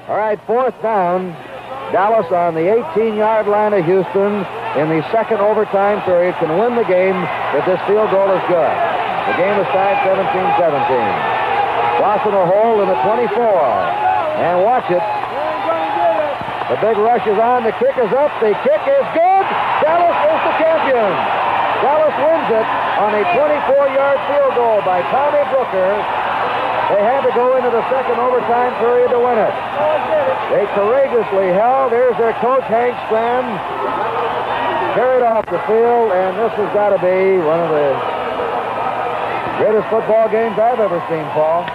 All right, fourth down. Dallas on the 18-yard line of Houston in the second overtime period can win the game if this field goal is good. The game is tied 17-17. Crossing the hole in the 24. And watch it. The big rush is on. The kick is up. The kick is good. Dallas is the champion. Dallas wins it on a 24-yard field goal by Tommy Brooker. They had to go into the second overtime period to win it. They courageously held. There's their coach, Hank Stram, carried off the field, and this has got to be one of the greatest football games I've ever seen, Paul.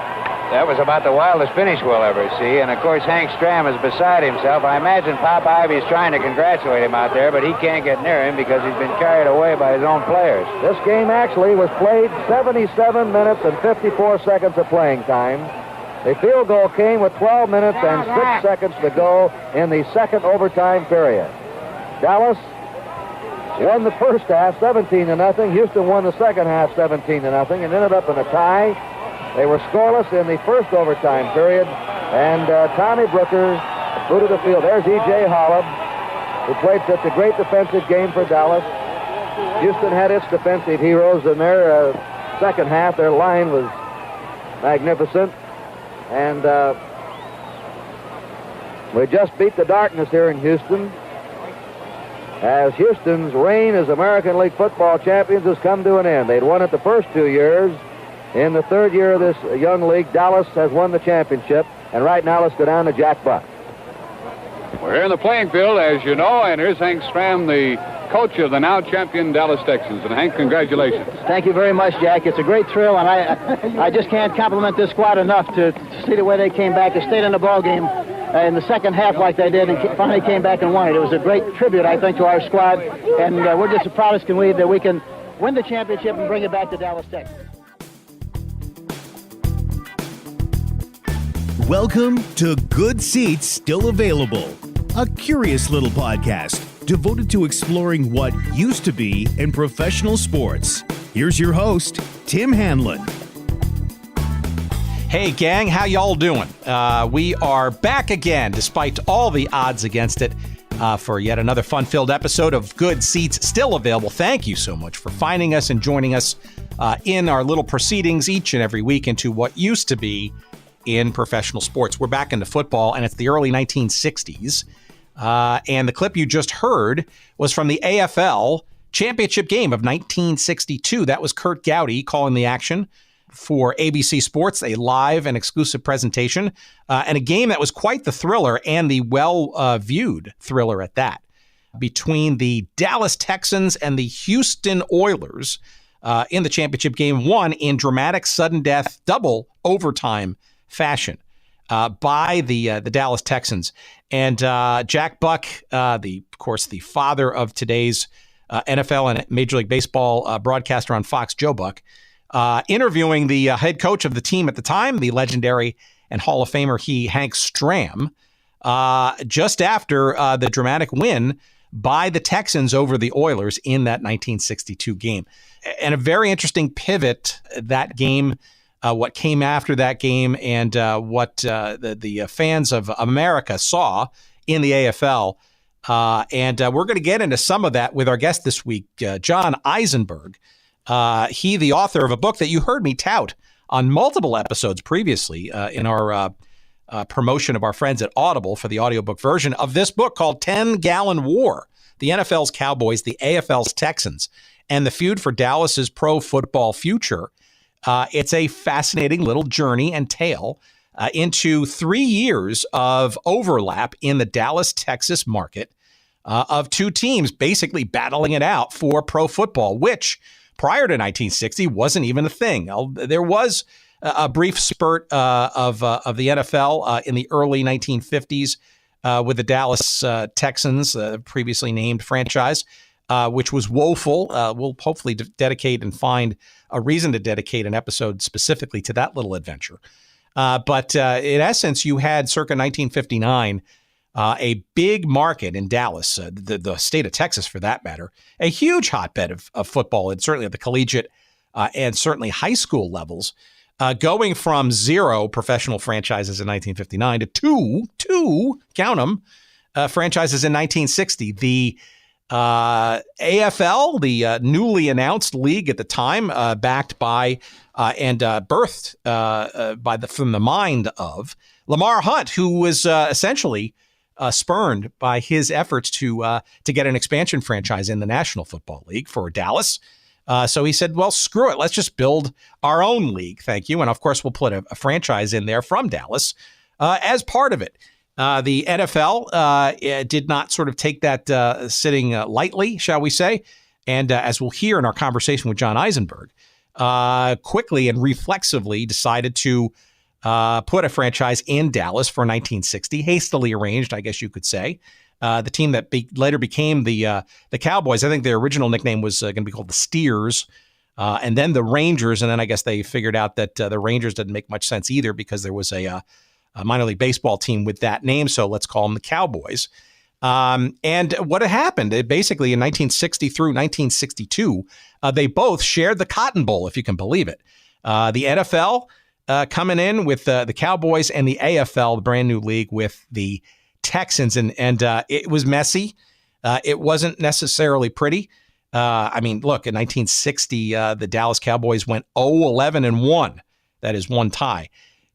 That was about the wildest finish we'll ever see, and of course Hank Stram is beside himself. I imagine Pop Ivy's trying to congratulate him out there, but he can't get near him because he's been carried away by his own players. This game actually was played 77 minutes and 54 seconds of playing time. The field goal came with 12 minutes and 6 seconds to go in the second overtime period. Dallas won the first half 17-0. Houston won the second half 17-0 and ended up in a tie. They were scoreless in the first overtime period, and Tommy Brooker booted the field. There's E.J. Holub, who played such a great defensive game for Dallas. Houston had its defensive heroes in their second half. Their line was magnificent, and we just beat the darkness here in Houston, as Houston's reign as American League football champions has come to an end. They'd won it the first 2 years. In the third year of this young league, Dallas has won the championship. And right now, let's go down to Jack Buck. We're here in the playing field, as you know, and here's Hank Stram, the coach of the now champion Dallas Texans. And Hank, congratulations. Thank you very much, Jack. It's a great thrill, and I just can't compliment this squad enough to see the way they came back. They stayed in the ball game in the second half like they did, and finally came back and won it. It was a great tribute, I think, to our squad, and we're just as proud as can we that we can win the championship and bring it back to Dallas, Texas. Welcome to Good Seats Still Available, a curious little podcast devoted to exploring what used to be in professional sports. Here's your host, Tim Hanlon. Hey, gang, how y'all doing? We are back again, despite all the odds against it, for yet another fun-filled episode of Good Seats Still Available. Thank you so much for finding us and joining us in our little proceedings each and every week into what used to be in professional sports. We're back into football, and it's the early 1960s. And the clip you just heard was from the AFL championship game of 1962. That was Kurt Gowdy calling the action for ABC Sports, a live and exclusive presentation, and a game that was quite the thriller, and the well-viewed thriller at that, between the Dallas Texans and the Houston Oilers in the championship game, won in dramatic sudden death double overtime fashion by the Dallas Texans. And Jack Buck, of course, the father of today's NFL and Major League Baseball broadcaster on Fox, Joe Buck, interviewing the head coach of the team at the time, the legendary and Hall of Famer Hank Stram, just after the dramatic win by the Texans over the Oilers in that 1962 game. And a very interesting pivot, that game, what came after that game, and what the fans of America saw in the AFL. And we're going to get into some of that with our guest this week, John Eisenberg. He, the author of a book that you heard me tout on multiple episodes previously in our promotion of our friends at Audible for the audiobook version of this book called 10-Gallon War, the NFL's Cowboys, the AFL's Texans, and the feud for Dallas's pro football future. It's a fascinating little journey and tale into 3 years of overlap in the Dallas, Texas market of two teams basically battling it out for pro football, which prior to 1960 wasn't even a thing. There was a brief spurt of the NFL in the early 1950s with the Dallas Texans, previously named franchise, which was woeful. We'll hopefully dedicate and find a reason to dedicate an episode specifically to that little adventure. But in essence, you had circa 1959, a big market in Dallas, the state of Texas for that matter, a huge hotbed of football, and certainly at the collegiate and certainly high school levels. going from 0 professional franchises in 1959 to two, count them, franchises in 1960. The AFL, the newly announced league at the time, backed by and birthed from the mind of Lamar Hunt, who was essentially spurned by his efforts to get an expansion franchise in the National Football League for Dallas. So he said, well, screw it. Let's just build our own league. Thank you. And of course, we'll put a franchise in there from Dallas as part of it. The NFL did not sort of take that sitting lightly, shall we say. And as we'll hear in our conversation with John Eisenberg, quickly and reflexively decided to put a franchise in Dallas for 1960, hastily arranged, I guess you could say. The team that later became the Cowboys. I think their original nickname was going to be called the Steers, and then the Rangers. And then I guess they figured out that the Rangers didn't make much sense either because there was a minor league baseball team with that name. So let's call them the Cowboys. And what had happened, basically in 1960 through 1962, they both shared the Cotton Bowl, if you can believe it. The NFL coming in with the Cowboys, and the AFL, the brand new league, with the Texans. And it was messy. It wasn't necessarily pretty. I mean, look, in 1960, the Dallas Cowboys went 0-11-1. That is one tie.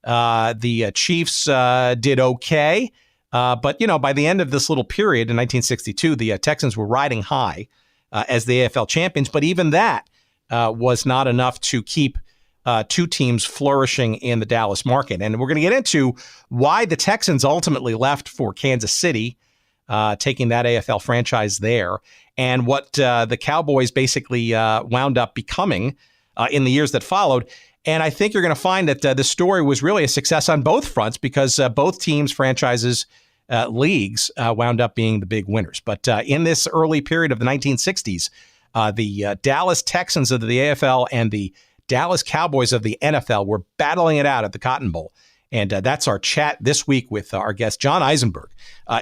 The Chiefs did okay. But, by the end of this little period in 1962, the Texans were riding high as the AFL champions. But even that was not enough to keep two teams flourishing in the Dallas market. And we're going to get into why the Texans ultimately left for Kansas City, taking that AFL franchise there, and what the Cowboys basically wound up becoming in the years that followed. And I think you're going to find that this story was really a success on both fronts because both teams, franchises, leagues wound up being the big winners. But in this early period of the 1960s, the Dallas Texans of the AFL and the Dallas Cowboys of the NFL were battling it out at the Cotton Bowl. And that's our chat this week with our guest, John Eisenberg.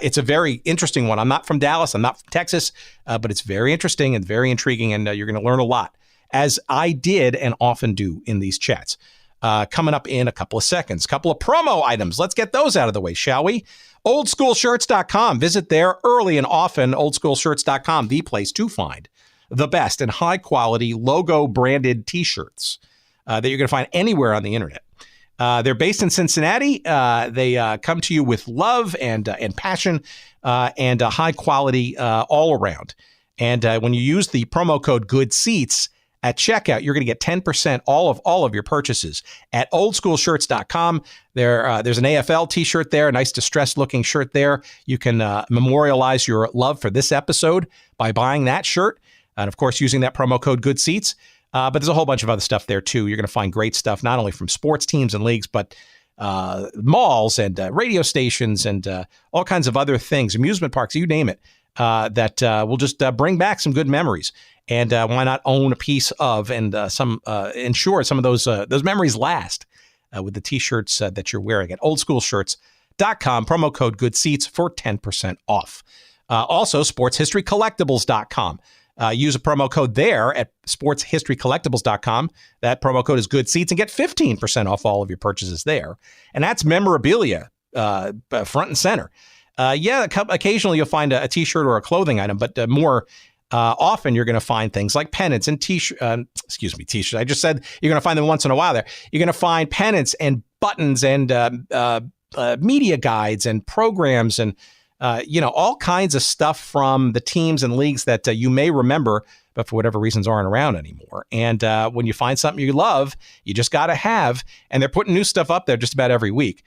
It's a very interesting one. I'm not from Dallas. I'm not from Texas, but it's very interesting and very intriguing. And you're going to learn a lot, as I did and often do in these chats. Coming up in a couple of seconds, couple of promo items. Let's get those out of the way, shall we? Oldschoolshirts.com. Visit there early and often. Oldschoolshirts.com, the place to find the best and high quality logo branded T-shirts that you're going to find anywhere on the internet. They're based in Cincinnati. They come to you with love and passion and high quality all around. And when you use the promo code GOODSEATS at checkout, you're going to get 10% all of your purchases at oldschoolshirts.com. There's an AFL T-shirt there, a nice distressed looking shirt there. You can memorialize your love for this episode by buying that shirt. And of course, using that promo code GOODSEATS. But there's a whole bunch of other stuff there, too. You're going to find great stuff, not only from sports teams and leagues, but malls and radio stations and all kinds of other things, amusement parks, you name it, that will just bring back some good memories. And why not own a piece of and ensure some of those memories last with the T-shirts that you're wearing at oldschoolshirts.com. Promo code GOODSEATS for 10% off. Also, sportshistorycollectibles.com. Use a promo code there at sportshistorycollectibles.com. That promo code is GOODSEATS and get 15% off all of your purchases there. And that's memorabilia front and center. Occasionally you'll find a T-shirt or a clothing item, but more often you're going to find things like pennants and T-shirts. I just said you're going to find them once in a while there. You're going to find pennants and buttons and media guides and programs and all kinds of stuff from the teams and leagues that you may remember, but for whatever reasons aren't around anymore. And when you find something you love, you just got to have, and they're putting new stuff up there just about every week.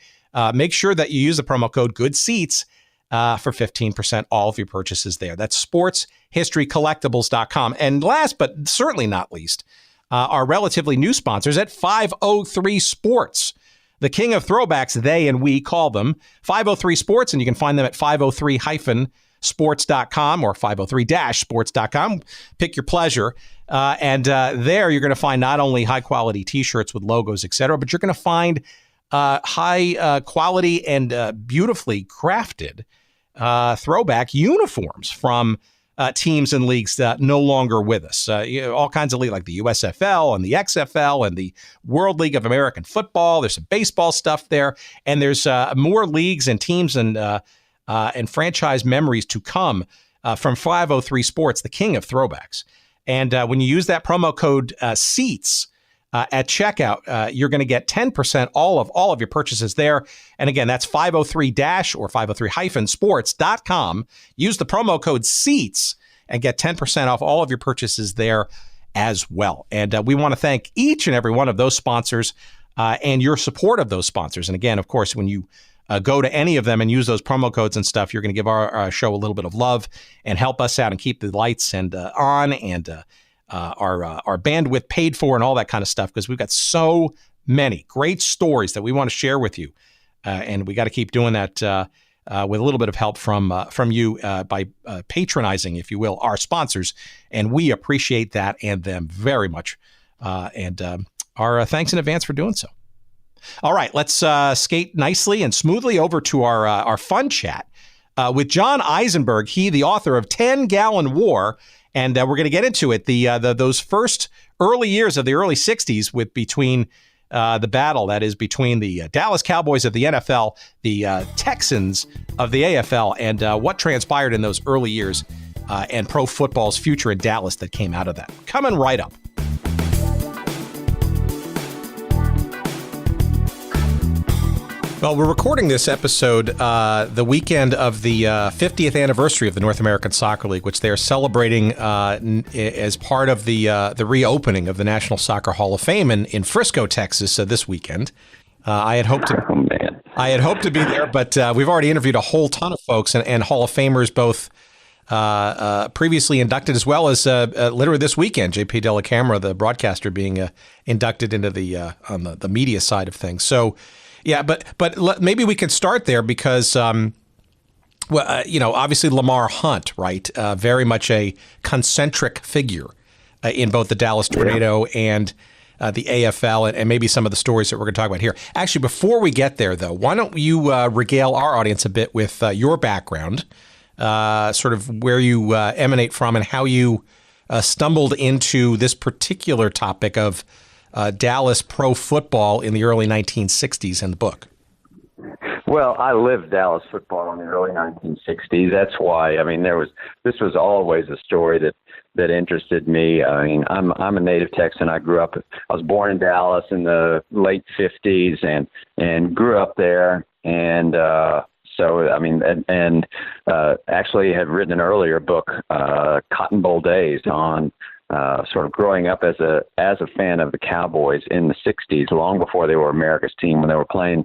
Make sure that you use the promo code GOODSEATS for 15% all of your purchases there. That's sportshistorycollectibles.com. And last but certainly not least, our relatively new sponsors at 503 Sports. The king of throwbacks, they and we call them 503 Sports, and you can find them at 503-sports.com or 503-sports.com. Pick your pleasure. And there you're going to find not only high-quality T-shirts with logos, etc., but you're going to find high quality and beautifully crafted throwback uniforms from teams and leagues no longer with us. All kinds of leagues like the USFL and the XFL and the World League of American Football. There's some baseball stuff there, and there's more leagues and teams and franchise memories to come from 503 Sports, the king of throwbacks. And when you use that promo code SEATS at checkout, you're going to get 10% all of your purchases there. And again, that's 503- or 503-sports.com. Use the promo code SEATS and get 10% off all of your purchases there as well. And we want to thank each and every one of those sponsors and your support of those sponsors. And again, of course, when you go to any of them and use those promo codes and stuff, you're going to give our show a little bit of love and help us out and keep the lights and on and our bandwidth paid for and all that kind of stuff, because we've got so many great stories that we want to share with you. And we got to keep doing that with a little bit of help from you by patronizing, if you will, our sponsors. And we appreciate that and them very much. And our thanks in advance for doing so. All right, let's skate nicely and smoothly over to our fun chat with John Eisenberg. He, the author of 10-Gallon War. And we're going to get into it. Those first early years of the early 60s between the battle that is between the Dallas Cowboys of the NFL, the Texans of the AFL, and what transpired in those early years and pro football's future in Dallas that came out of that. Coming right up. Well, we're recording this episode the weekend of the 50th anniversary of the North American Soccer League, which they are celebrating as part of the reopening of the National Soccer Hall of Fame in Frisco, Texas, this weekend. I had hoped to be there, but we've already interviewed a whole ton of folks and Hall of Famers, both previously inducted as well as literally this weekend. JP Della Camera, the broadcaster, being inducted into on the media side of things. So. Yeah, but maybe we could start there because, obviously Lamar Hunt, right? Very much a concentric figure in both the Dallas Tornado and the AFL, and maybe some of the stories that we're going to talk about here. Actually, before we get there, though, why don't you regale our audience a bit with your background, sort of where you emanate from and how you stumbled into this particular topic of Dallas pro football in the early 1960s in the book. Well, I lived Dallas football in the early 1960s. That's why, this was always a story that interested me. I'm a native Texan. I was born in Dallas in the late 50s and grew up there. And, actually had written an earlier book, Cotton Bowl Days, on sort of growing up as a fan of the Cowboys in the 60s, long before they were America's team, when they were playing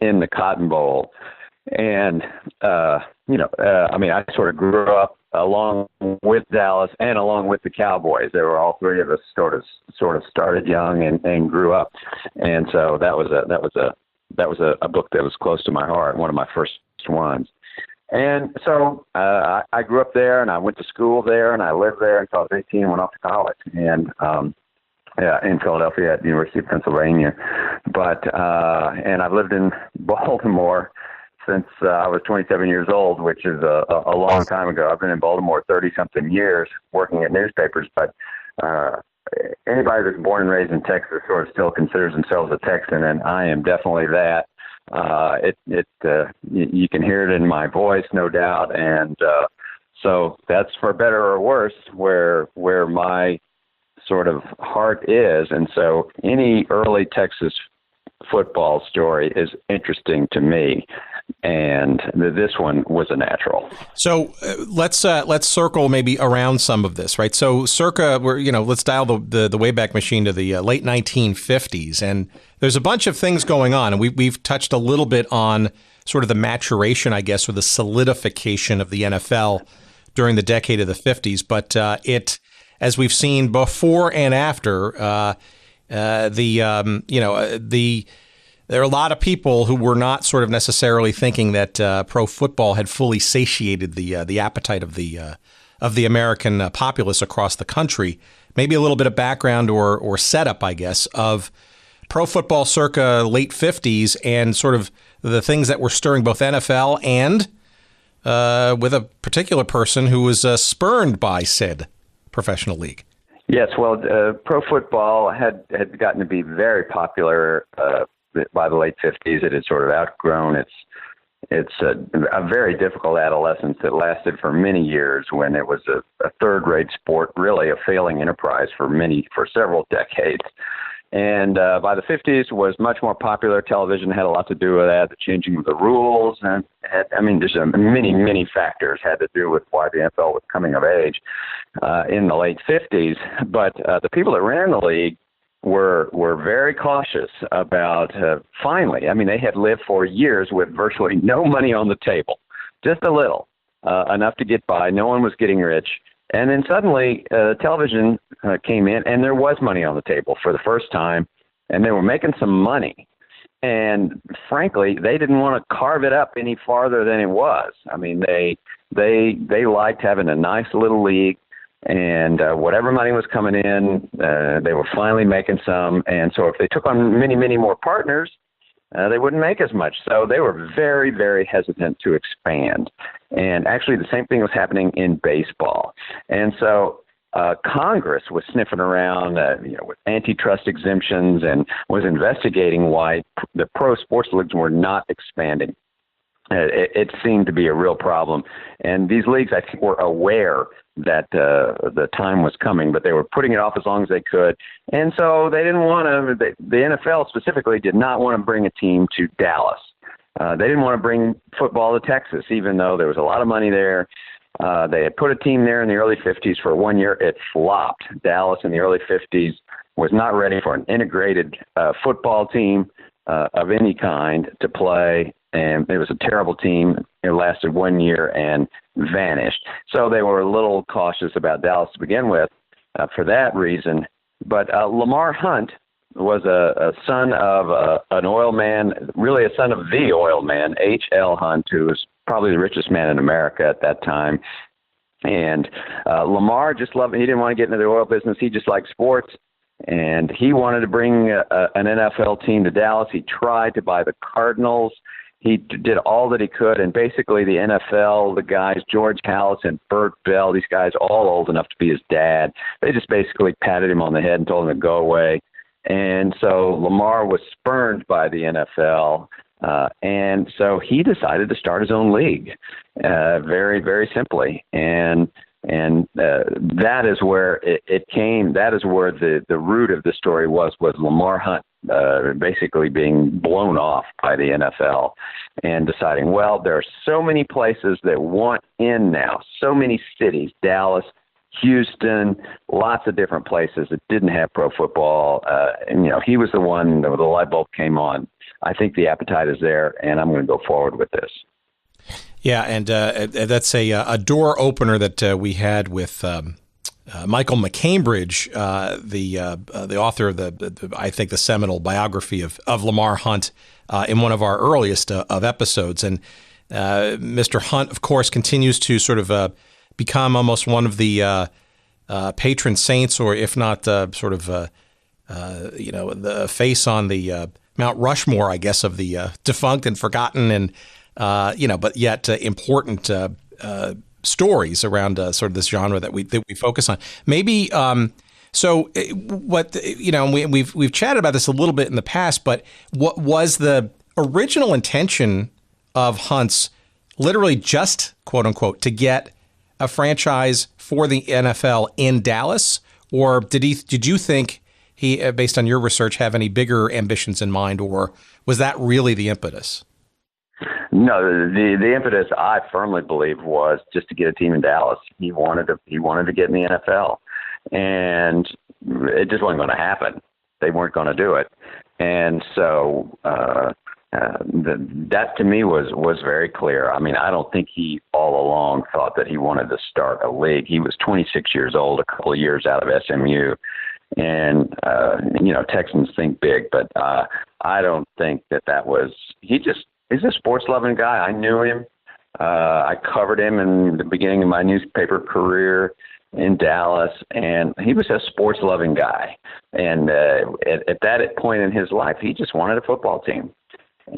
in the Cotton Bowl. And, I sort of grew up along with Dallas and along with the Cowboys. There were all three of us sort of started young and grew up. And so that was a book that was close to my heart, one of my first ones. And so I grew up there, and I went to school there, and I lived there until I was 18 and went off to college, and in Philadelphia at the University of Pennsylvania. And I've lived in Baltimore since I was 27 years old, which is a long time ago. I've been in Baltimore 30-something years working at newspapers, but anybody that's born and raised in Texas sort of still considers themselves a Texan, and I am definitely that. You can hear it in my voice, no doubt, and so that's for better or worse where my sort of heart is. And so any early Texas football story is interesting to me, and this one was a natural. So let's circle maybe around some of this, right? So circa, let's dial the Wayback Machine to the late 1950s, and there's a bunch of things going on, and we've touched a little bit on sort of the maturation, I guess, or the solidification of the NFL during the decade of the 50s. But as we've seen before and after, there are a lot of people who were not sort of necessarily thinking that pro football had fully satiated the appetite of the American populace across the country. Maybe a little bit of background or setup, I guess, of pro football circa late 50s and sort of the things that were stirring both NFL and with a particular person who was spurned by said professional league. Yes, well, pro football had gotten to be very popular by the late 50s. It had sort of outgrown its a very difficult adolescence that lasted for many years, when it was a third-rate sport, really a failing enterprise for several decades. And by the 50s, was much more popular. Television had a lot to do with that, the changing of the rules. And there's many factors had to do with why the NFL was coming of age in the late 50s. But the people that ran the league were very cautious about finally. They had lived for years with virtually no money on the table, just a little, enough to get by. No one was getting rich. And then suddenly television came in, and there was money on the table for the first time, and they were making some money. And frankly, they didn't want to carve it up any farther than it was. They liked having a nice little league, and whatever money was coming in, they were finally making some. And so if they took on many more partners, they wouldn't make as much. So they were very, very hesitant to expand. And actually the same thing was happening in baseball. And so Congress was sniffing around with antitrust exemptions and was investigating why the pro sports leagues were not expanding. It seemed to be a real problem. And these leagues, I think, were aware that the time was coming, but they were putting it off as long as they could. And so they didn't want to, the NFL specifically did not want to bring a team to Dallas. They didn't want to bring football to Texas, even though there was a lot of money there. They had put a team there in the early 50s for 1 year. It flopped. Dallas in the early 50s was not ready for an integrated football team of any kind to play. And it was a terrible team. It lasted 1 year and vanished. So they were a little cautious about Dallas to begin with for that reason. But Lamar Hunt was a son of an oil man, really a son of the oil man, H.L. Hunt, who was probably the richest man in America at that time. And Lamar just loved it. He didn't want to get into the oil business. He just liked sports. And he wanted to bring an NFL team to Dallas. He tried to buy the Cardinals. He did all that he could, and basically the NFL, the guys, George Halas and Burt Bell, these guys all old enough to be his dad, they just basically patted him on the head and told him to go away. And so Lamar was spurned by the NFL, and so he decided to start his own league, very, very simply. And that is where it came. That is where the root of the story was Lamar Hunt basically being blown off by the NFL and deciding, well, there are so many places that want in now, so many cities, Dallas, Houston, lots of different places that didn't have pro football. And he was the one that the light bulb came on. I think the appetite is there, and I'm going to go forward with this. Yeah, and that's a door opener that we had with Michael McCambridge, the author of the seminal biography of Lamar Hunt, in one of our earliest of episodes. And Mr. Hunt, of course, continues to sort of become almost one of the patron saints, or if not the face on the Mount Rushmore, I guess, of the defunct and forgotten and but yet important stories around sort of this genre that we focus on. Maybe we've chatted about this a little bit in the past, but what was the original intention of Hunt's, literally just quote unquote to get a franchise for the NFL in Dallas, or did you think he, based on your research, have any bigger ambitions in mind, or was that really the impetus? No, the impetus, I firmly believe, was just to get a team in Dallas. He wanted to get in the NFL, and it just wasn't going to happen. They weren't going to do it, and so that to me was very clear. I mean, I don't think he all along thought that he wanted to start a league. He was 26 years old, a couple of years out of SMU, and Texans think big, but I don't think that was. He's a sports-loving guy. I knew him. I covered him in the beginning of my newspaper career in Dallas, and he was a sports-loving guy. And at that point in his life, he just wanted a football team.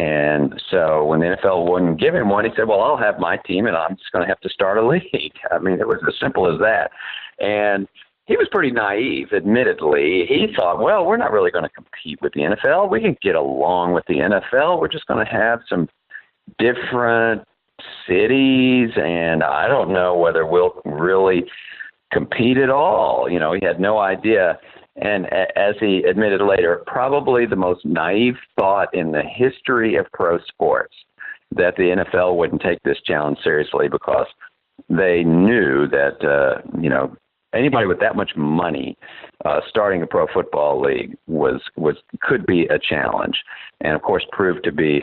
And so when the NFL wouldn't give him one, he said, well, I'll have my team, and I'm just going to have to start a league. I mean, it was as simple as that. And he was pretty naive, admittedly. He thought, well, we're not really going to compete with the NFL. We can get along with the NFL. We're just going to have some different cities, and I don't know whether we'll really compete at all. You know, he had no idea. And as he admitted later, probably the most naive thought in the history of pro sports, that the NFL wouldn't take this challenge seriously, because they knew that, anybody with that much money starting a pro football league could be a challenge, and of course proved to be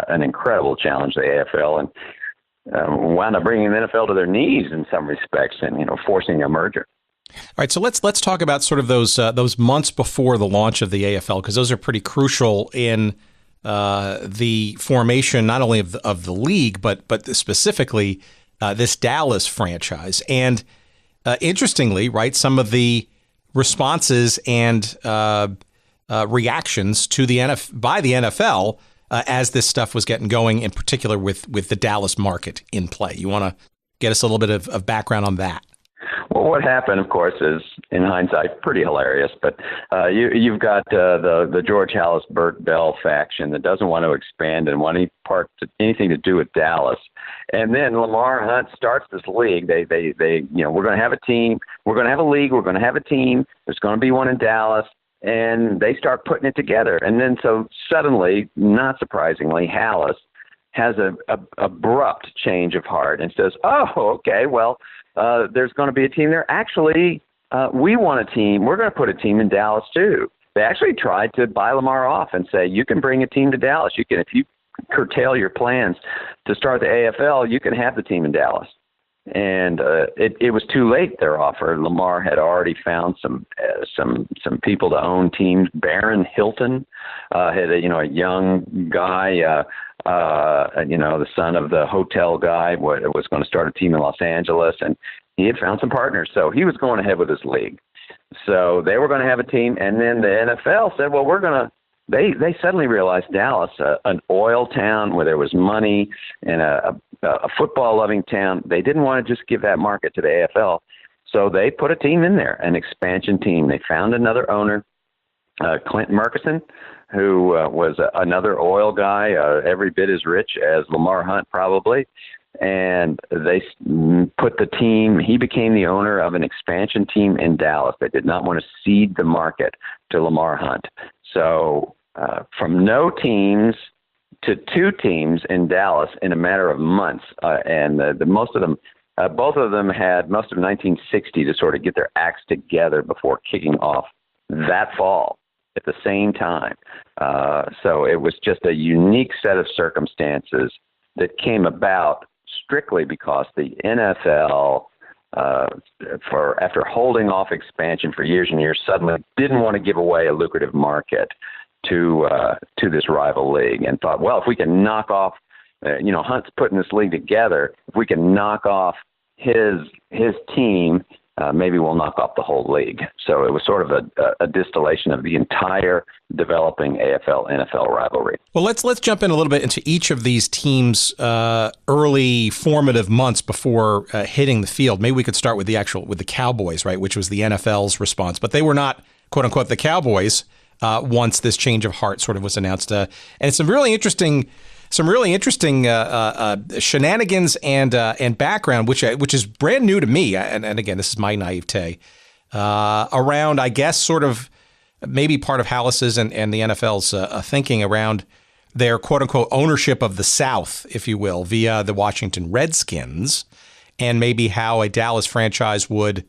an incredible challenge to the AFL, and wound up bringing the NFL to their knees in some respects, and forcing a merger. All right, so let's talk about sort of those months before the launch of the AFL, because those are pretty crucial in the formation not only of the league, but specifically this Dallas franchise. And interestingly, right, some of the responses and reactions to by the NFL as this stuff was getting going, in particular with the Dallas market in play. You want to get us a little bit of background on that? Well, what happened, of course, is, in hindsight, pretty hilarious. But you've got the George Halas, Bert Bell faction that doesn't want to expand and want anything to do with Dallas. And then Lamar Hunt starts this league. They we're going to have a team. We're going to have a league. We're going to have a team. There's going to be one in Dallas. And they start putting it together. And then so suddenly, not surprisingly, Halas has a abrupt change of heart and says, oh, okay, well, there's going to be a team there. Actually, we want a team. We're going to put a team in Dallas, too. They actually tried to buy Lamar off and say, you can bring a team to Dallas. You can, if you curtail your plans to start the AFL, you can have the team in Dallas. And it was too late, their offer. Lamar had already found some people to own teams. Barron Hilton had a young guy, the son of the hotel guy, was going to start a team in Los Angeles, and he had found some partners. So he was going ahead with his league. So they were going to have a team, and then the NFL said, well, They suddenly realized Dallas, an oil town where there was money and a football-loving town, they didn't want to just give that market to the AFL. So they put a team in there, an expansion team. They found another owner, Clint Murkison, who was another oil guy, every bit as rich as Lamar Hunt probably. And they put the team, he became the owner of an expansion team in Dallas. They did not want to cede the market to Lamar Hunt. So from no teams to two teams in Dallas in a matter of months, and most of them, both of them had most of 1960 to sort of get their acts together before kicking off that fall at the same time. So it was just a unique set of circumstances that came about strictly because the NFL, after holding off expansion for years and years, suddenly didn't want to give away a lucrative market to this rival league, and thought, well, if we can knock off, Hunt's putting this league together, if we can knock off his team, maybe we'll knock off the whole league. So it was sort of a distillation of the entire developing AFL-NFL rivalry. Well, let's jump in a little bit into each of these teams' early formative months before hitting the field. Maybe we could start with the Cowboys, right, which was the NFL's response, but they were not, quote unquote, the Cowboys once this change of heart sort of was announced. And it's some really interesting shenanigans and background, which is brand new to me. And again, this is my naivete around, I guess, sort of maybe part of Halas's and the NFL's thinking around their quote unquote ownership of the South, if you will, via the Washington Redskins, and maybe how a Dallas franchise would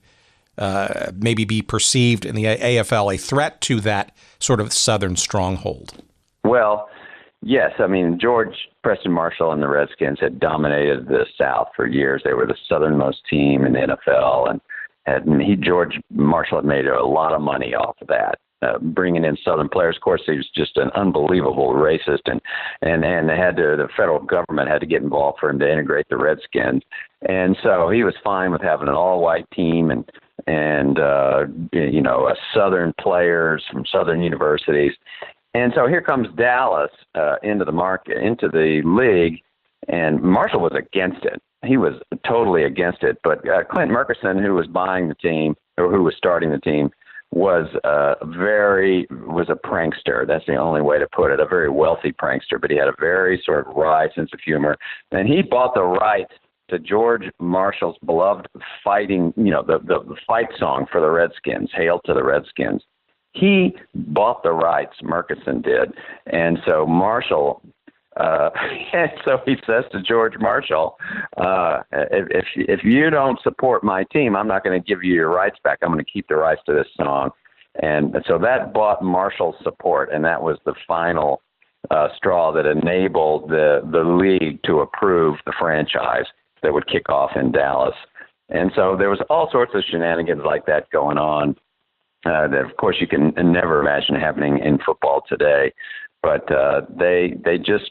maybe be perceived in the AFL a threat to that sort of Southern stronghold. Well, yes. I mean, George Preston Marshall and the Redskins had dominated the South for years. They were the southernmost team in the NFL, and George Marshall had made a lot of money off of that, bringing in Southern players. Of course, he was just an unbelievable racist, and the federal government had to get involved for him to integrate the Redskins, and so he was fine with having an all-white team and Southern players from Southern universities. And so here comes Dallas into the league, and Marshall was against it. He was totally against it. But Clint Murkison, who was buying the team, or who was starting the team, was a prankster. That's the only way to put it. A very wealthy prankster, but he had a very sort of wry sense of humor. And he bought the rights to George Marshall's beloved fighting, the fight song for the Redskins, "Hail to the Redskins." He bought the rights, Murkison did. And so Marshall, and so he says to George Marshall, if you don't support my team, I'm not going to give you your rights back. I'm going to keep the rights to this song. And so that bought Marshall's support, and that was the final straw that enabled the league to approve the franchise that would kick off in Dallas. And so there was all sorts of shenanigans like that going on that, of course, you can never imagine happening in football today. But they just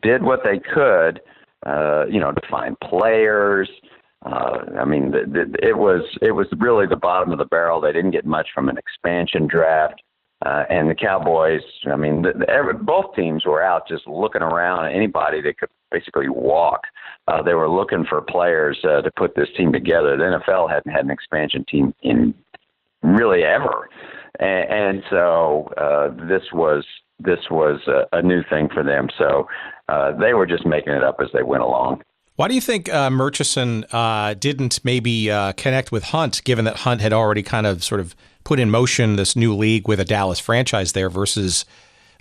did what they could, to find players. It was really the bottom of the barrel. They didn't get much from an expansion draft. And the Cowboys, both teams were out just looking around at anybody that could basically walk. They were looking for players to put this team together. The NFL hadn't had an expansion team in really ever. And so this was a new thing for them. So they were just making it up as they went along. Why do you think Murchison didn't maybe connect with Hunt, given that Hunt had already kind of sort of put in motion this new league with a Dallas franchise there versus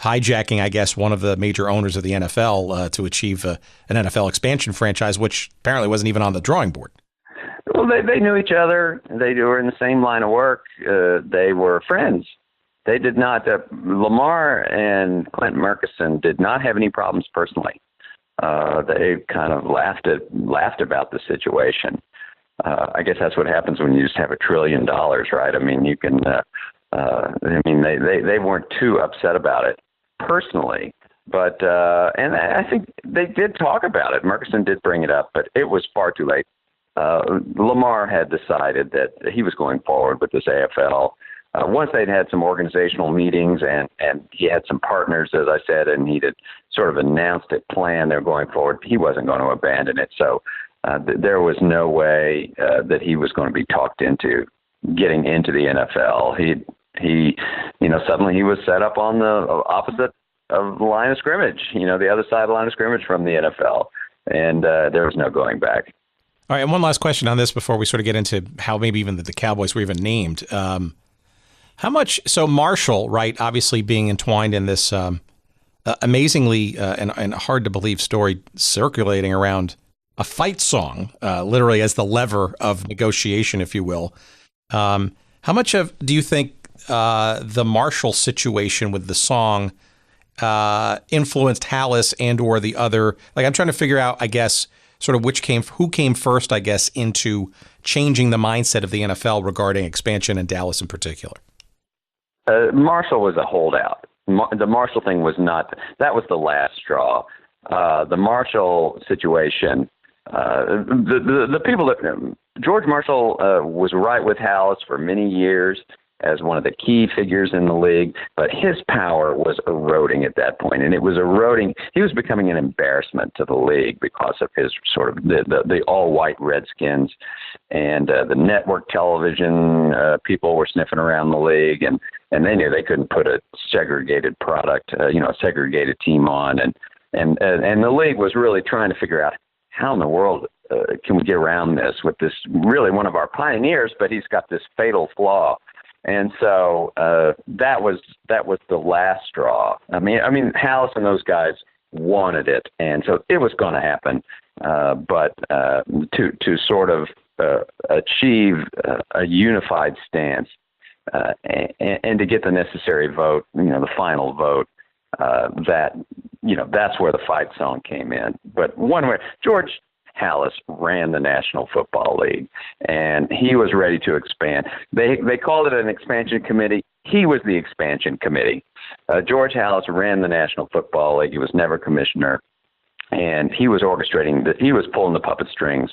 hijacking, I guess, one of the major owners of the NFL to achieve an NFL expansion franchise, which apparently wasn't even on the drawing board? Well, they knew each other. They were in the same line of work. They were friends. They did not. Lamar and Clint Murkison did not have any problems personally. They kind of laughed about the situation. I guess that's what happens when you just have $1 trillion, right? I mean, you can. They weren't too upset about it personally, but and I think they did talk about it. Murkison did bring it up, but it was far too late. Lamar had decided that he was going forward with this AFL. Once they'd had some organizational meetings and he had some partners, as I said, and he had sort of announced a plan they're going forward, he wasn't going to abandon it. So there was no way that he was going to be talked into getting into the NFL. He suddenly he was set up on the opposite of the line of scrimmage, the other side of the line of scrimmage from the NFL. And there was no going back. All right, and one last question on this before we sort of get into how maybe even the Cowboys were even named. How much, so Marshall, right, obviously being entwined in this amazingly and hard to believe story circulating around a fight song, literally as the lever of negotiation, if you will. How much do you think the Marshall situation with the song influenced Halas and or the other? Like, I'm trying to figure out, I guess, sort of who came first, I guess, into changing the mindset of the NFL regarding expansion in Dallas in particular. Marshall was a holdout. The Marshall thing was not. That was the last straw. The Marshall situation. The people that George Marshall was right with Halas for many years as one of the key figures in the league, but his power was eroding at that point, and it was eroding. He was becoming an embarrassment to the league because of his sort of the all-white Redskins, and the network television people were sniffing around the league, and they knew they couldn't put a segregated product, a segregated team on, and the league was really trying to figure out how in the world can we get around this with this really one of our pioneers, but he's got this fatal flaw. And so that was the last straw. I mean, Halas and those guys wanted it, and so it was going to happen. But to sort of achieve a unified stance and to get the necessary vote, the final vote, that's where the fight song came in. But one way, George Halas ran the National Football League, and he was ready to expand. They called it an expansion committee. He was the expansion committee. George Halas ran the National Football League. He was never commissioner, and he was orchestrating. He was pulling the puppet strings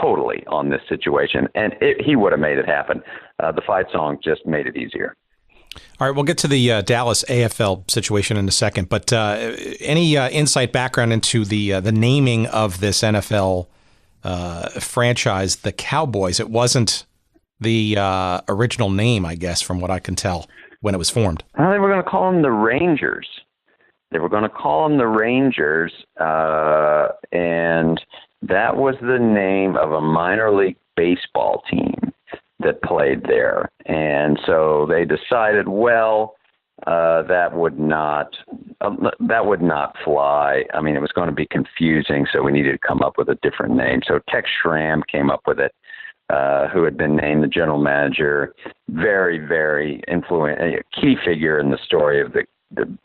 totally on this situation, and he would have made it happen. The fight song just made it easier. All right, we'll get to the Dallas AFL situation in a second, but any insight background into the naming of this NFL franchise, the Cowboys? It wasn't the original name, I guess, from what I can tell, when it was formed. They were going to call them the Rangers. And that was the name of a minor league baseball team that played there. And so they decided, well, that would not fly. I mean, it was going to be confusing, so we needed to come up with a different name. So Tex Schramm came up with it, who had been named the general manager. Very, very influential, key figure in the story of the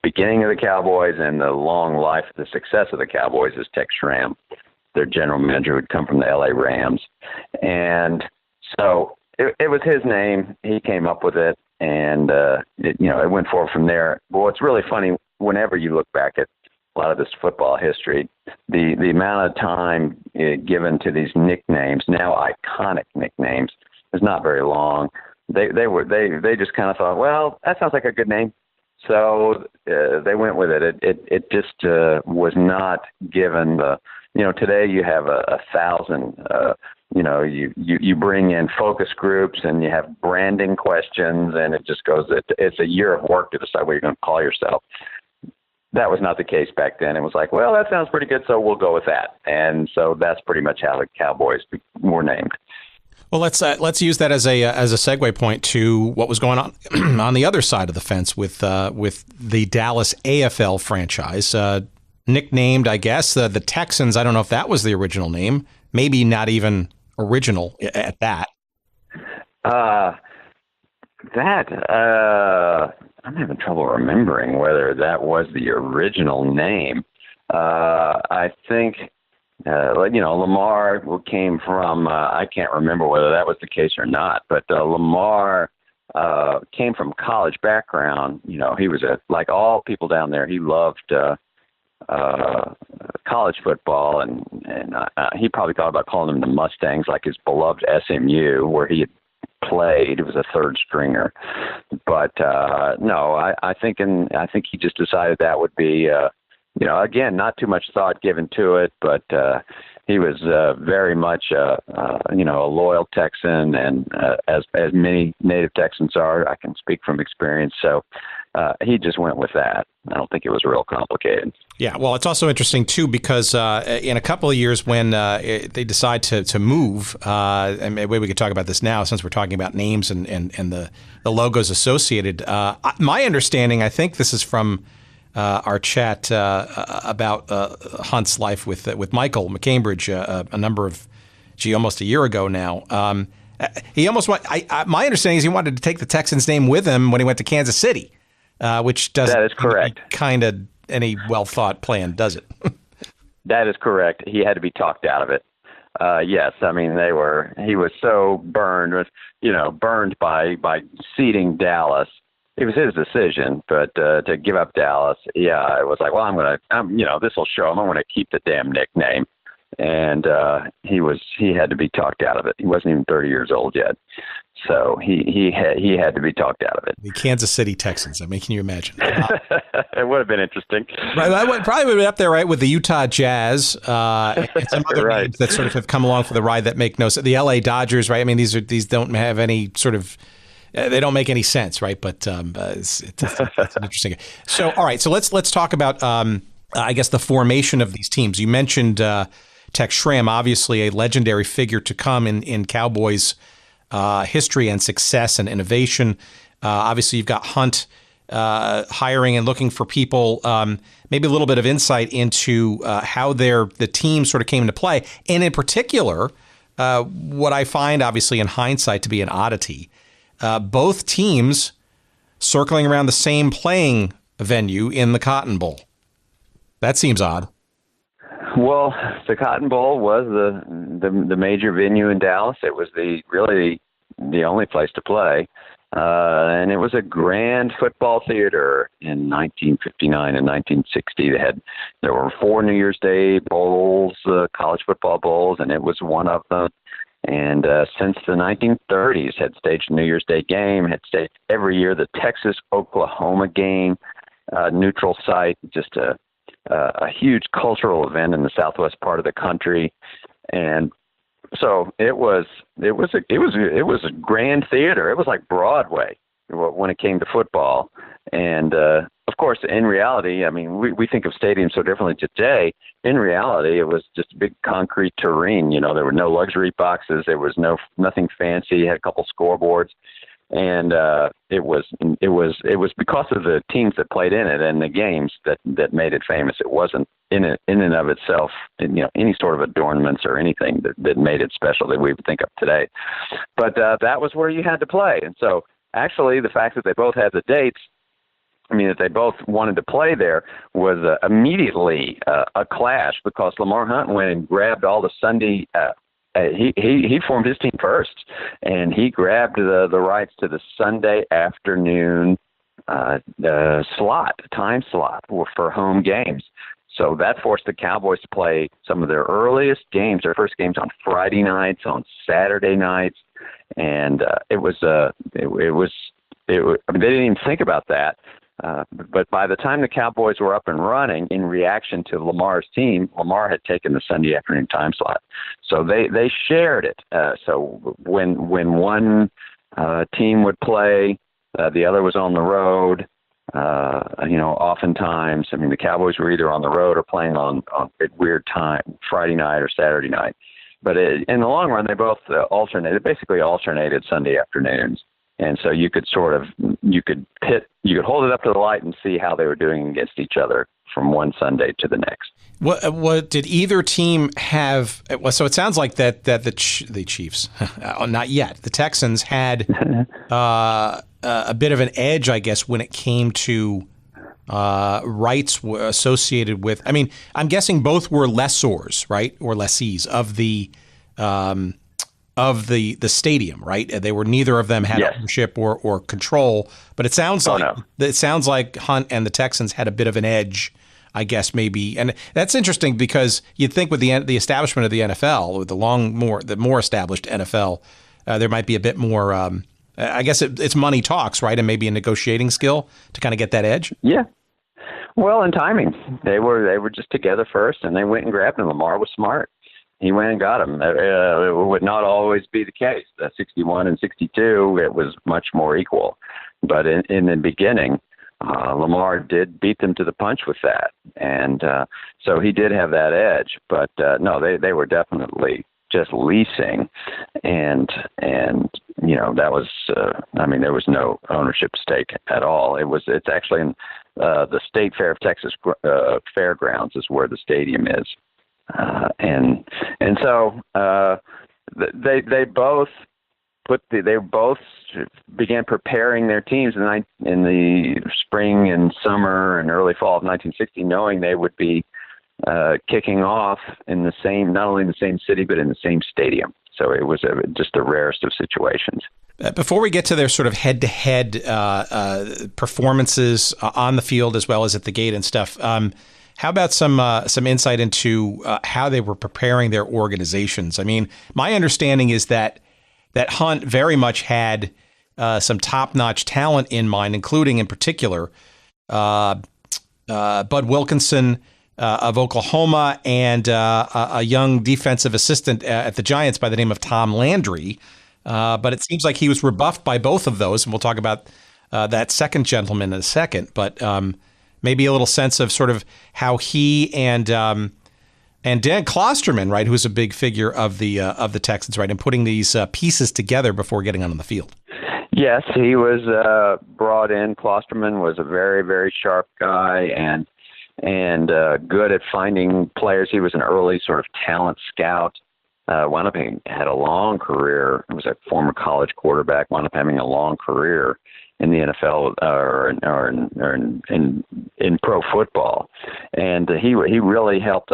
beginning of the Cowboys and the long life, the success of the Cowboys is Tex Schramm, their general manager, who had come from the LA Rams. And so it was his name. He came up with it, and it went forward from there. But what's really funny, whenever you look back at a lot of this football history, the amount of time given to these nicknames, now iconic nicknames, is not very long. They just kind of thought, well, that sounds like a good name. So they went with it. It just was not given the, today you have 1,000, you bring in focus groups and you have branding questions, and it just goes, it's a year of work to decide what you're going to call yourself. That was not the case back then. It was like, well, that sounds pretty good, so we'll go with that. And so that's pretty much how the Cowboys were named. Well, let's use that as a segue point to what was going on on the other side of the fence with the Dallas AFL franchise, nicknamed, I guess, the Texans. I don't know if that was the original name. Maybe not even original at that. I'm having trouble remembering whether that was the original name. I think. Lamar came from, I can't remember whether that was the case or not, but Lamar came from college background. He was like all people down there. He loved college football, and he probably thought about calling them the Mustangs, like his beloved SMU, where he had played. It was a third stringer. But no, I think he just decided that would be again, not too much thought given to it, but he was very much, a loyal Texan, and as many native Texans are, I can speak from experience. So he just went with that. I don't think it was real complicated. Yeah, well, it's also interesting, too, because in a couple of years when they decide to move, and maybe we could talk about this now since we're talking about names and the logos associated. My understanding, I think this is from our chat about Hunt's life with Michael McCambridge a number of, almost a year ago now. He almost my understanding is he wanted to take the Texans name with him when he went to Kansas City, which doesn't. That is correct. Kind of any well-thought plan, does it? That is correct. He had to be talked out of it. Yes, I mean he was so burned by seeding Dallas. It was his decision, but to give up Dallas, yeah, it was like, well, this will show him. I'm going to keep the damn nickname, and he had to be talked out of it. He wasn't even 30 years old yet, so he had to be talked out of it. The Kansas City Texans. I mean, can you imagine? It would have been interesting. Right, probably would have been up there, right, with the Utah Jazz and some other names that sort of have come along for the ride that make no sense. The LA Dodgers, right? I mean, these don't have any sort of. They don't make any sense, right? But it's an interesting. So, all right. So let's talk about, I guess, the formation of these teams. You mentioned Tex Schramm, obviously a legendary figure to come in Cowboys history and success and innovation. Obviously, you've got Hunt hiring and looking for people. Maybe a little bit of insight into how the team sort of came into play, and in particular, what I find, obviously, in hindsight, to be an oddity. Both teams circling around the same playing venue in the Cotton Bowl. That seems odd. Well, the Cotton Bowl was the major venue in Dallas. It was really the only place to play, and it was a grand football theater in 1959 and 1960. There were 4 New Year's Day bowls, college football bowls, and it was one of them. And since the 1930s, had staged a New Year's Day game, had staged every year the Texas-Oklahoma game, neutral site, just a huge cultural event in the southwest part of the country. And so it was a grand theater. It was like Broadway when it came to football. And of course, in reality, I mean, we think of stadiums so differently today. In reality, it was just a big concrete terrain. You know, there were no luxury boxes. There was nothing fancy. It had a couple scoreboards, and it was because of the teams that played in it and the games that made it famous. It wasn't in and of itself, any sort of adornments or anything that made it special that we would think of today. But that was where you had to play, and so actually, the fact that they both had the dates, that they both wanted to play there, was immediately a clash, because Lamar Hunt went and grabbed all the Sunday. He formed his team first, and he grabbed the rights to the Sunday afternoon time slot for home games. So that forced the Cowboys to play some of their earliest games, their first games, on Friday nights, on Saturday nights, and they didn't even think about that. But by the time the Cowboys were up and running, in reaction to Lamar's team, Lamar had taken the Sunday afternoon time slot. So they shared it. So when one team would play, the other was on the road. Oftentimes, the Cowboys were either on the road or playing on at weird time, Friday night or Saturday night. But in the long run, they both alternated Sunday afternoons. And so you could hold it up to the light and see how they were doing against each other from one Sunday to the next. What did either team have? So it sounds like that the Chiefs, not yet. The Texans had a bit of an edge, I guess, when it came to rights associated with. I'm guessing both were lessors, right, or lessees of the stadium, right? They were, neither of them had ownership or control, but it sounds like Hunt and the Texans had a bit of an edge, I guess, maybe. And that's interesting, because you'd think with the establishment of the NFL, with the more established NFL, there might be a bit more. I guess it's money talks, right, and maybe a negotiating skill to kind of get that edge. Yeah. Well, and timing. They were just together first, and they went and grabbed him. Lamar was smart. He went and got him. It would not always be the case. 61 and 62, it was much more equal. But in the beginning, Lamar did beat them to the punch with that. And so he did have that edge. But no, they were definitely just leasing. And that was, there was no ownership stake at all. It's actually in the State Fair of Texas Fairgrounds is where the stadium is. So they both began preparing their teams in the spring and summer and early fall of 1960, knowing they would be kicking off not only in the same city but in the same stadium. So it was just the rarest of situations. Before we get to their sort of head-to-head performances on the field as well as at the gate and stuff. How about some insight into how they were preparing their organizations? My understanding is that Hunt very much had some top-notch talent in mind, including in particular Bud Wilkinson of Oklahoma and a young defensive assistant at the Giants by the name of Tom Landry. But it seems like he was rebuffed by both of those, and we'll talk about that second gentleman in a second. But maybe a little sense of sort of how he and Dan Klosterman, right, who's a big figure of the Texans, right, and putting these pieces together before getting on the field. Yes, he was brought in. Klosterman was a very, very sharp guy and good at finding players. He was an early sort of talent scout. Wound up had a long career. He was a former college quarterback. Wound up having a long career in the NFL or in pro football, and he really helped.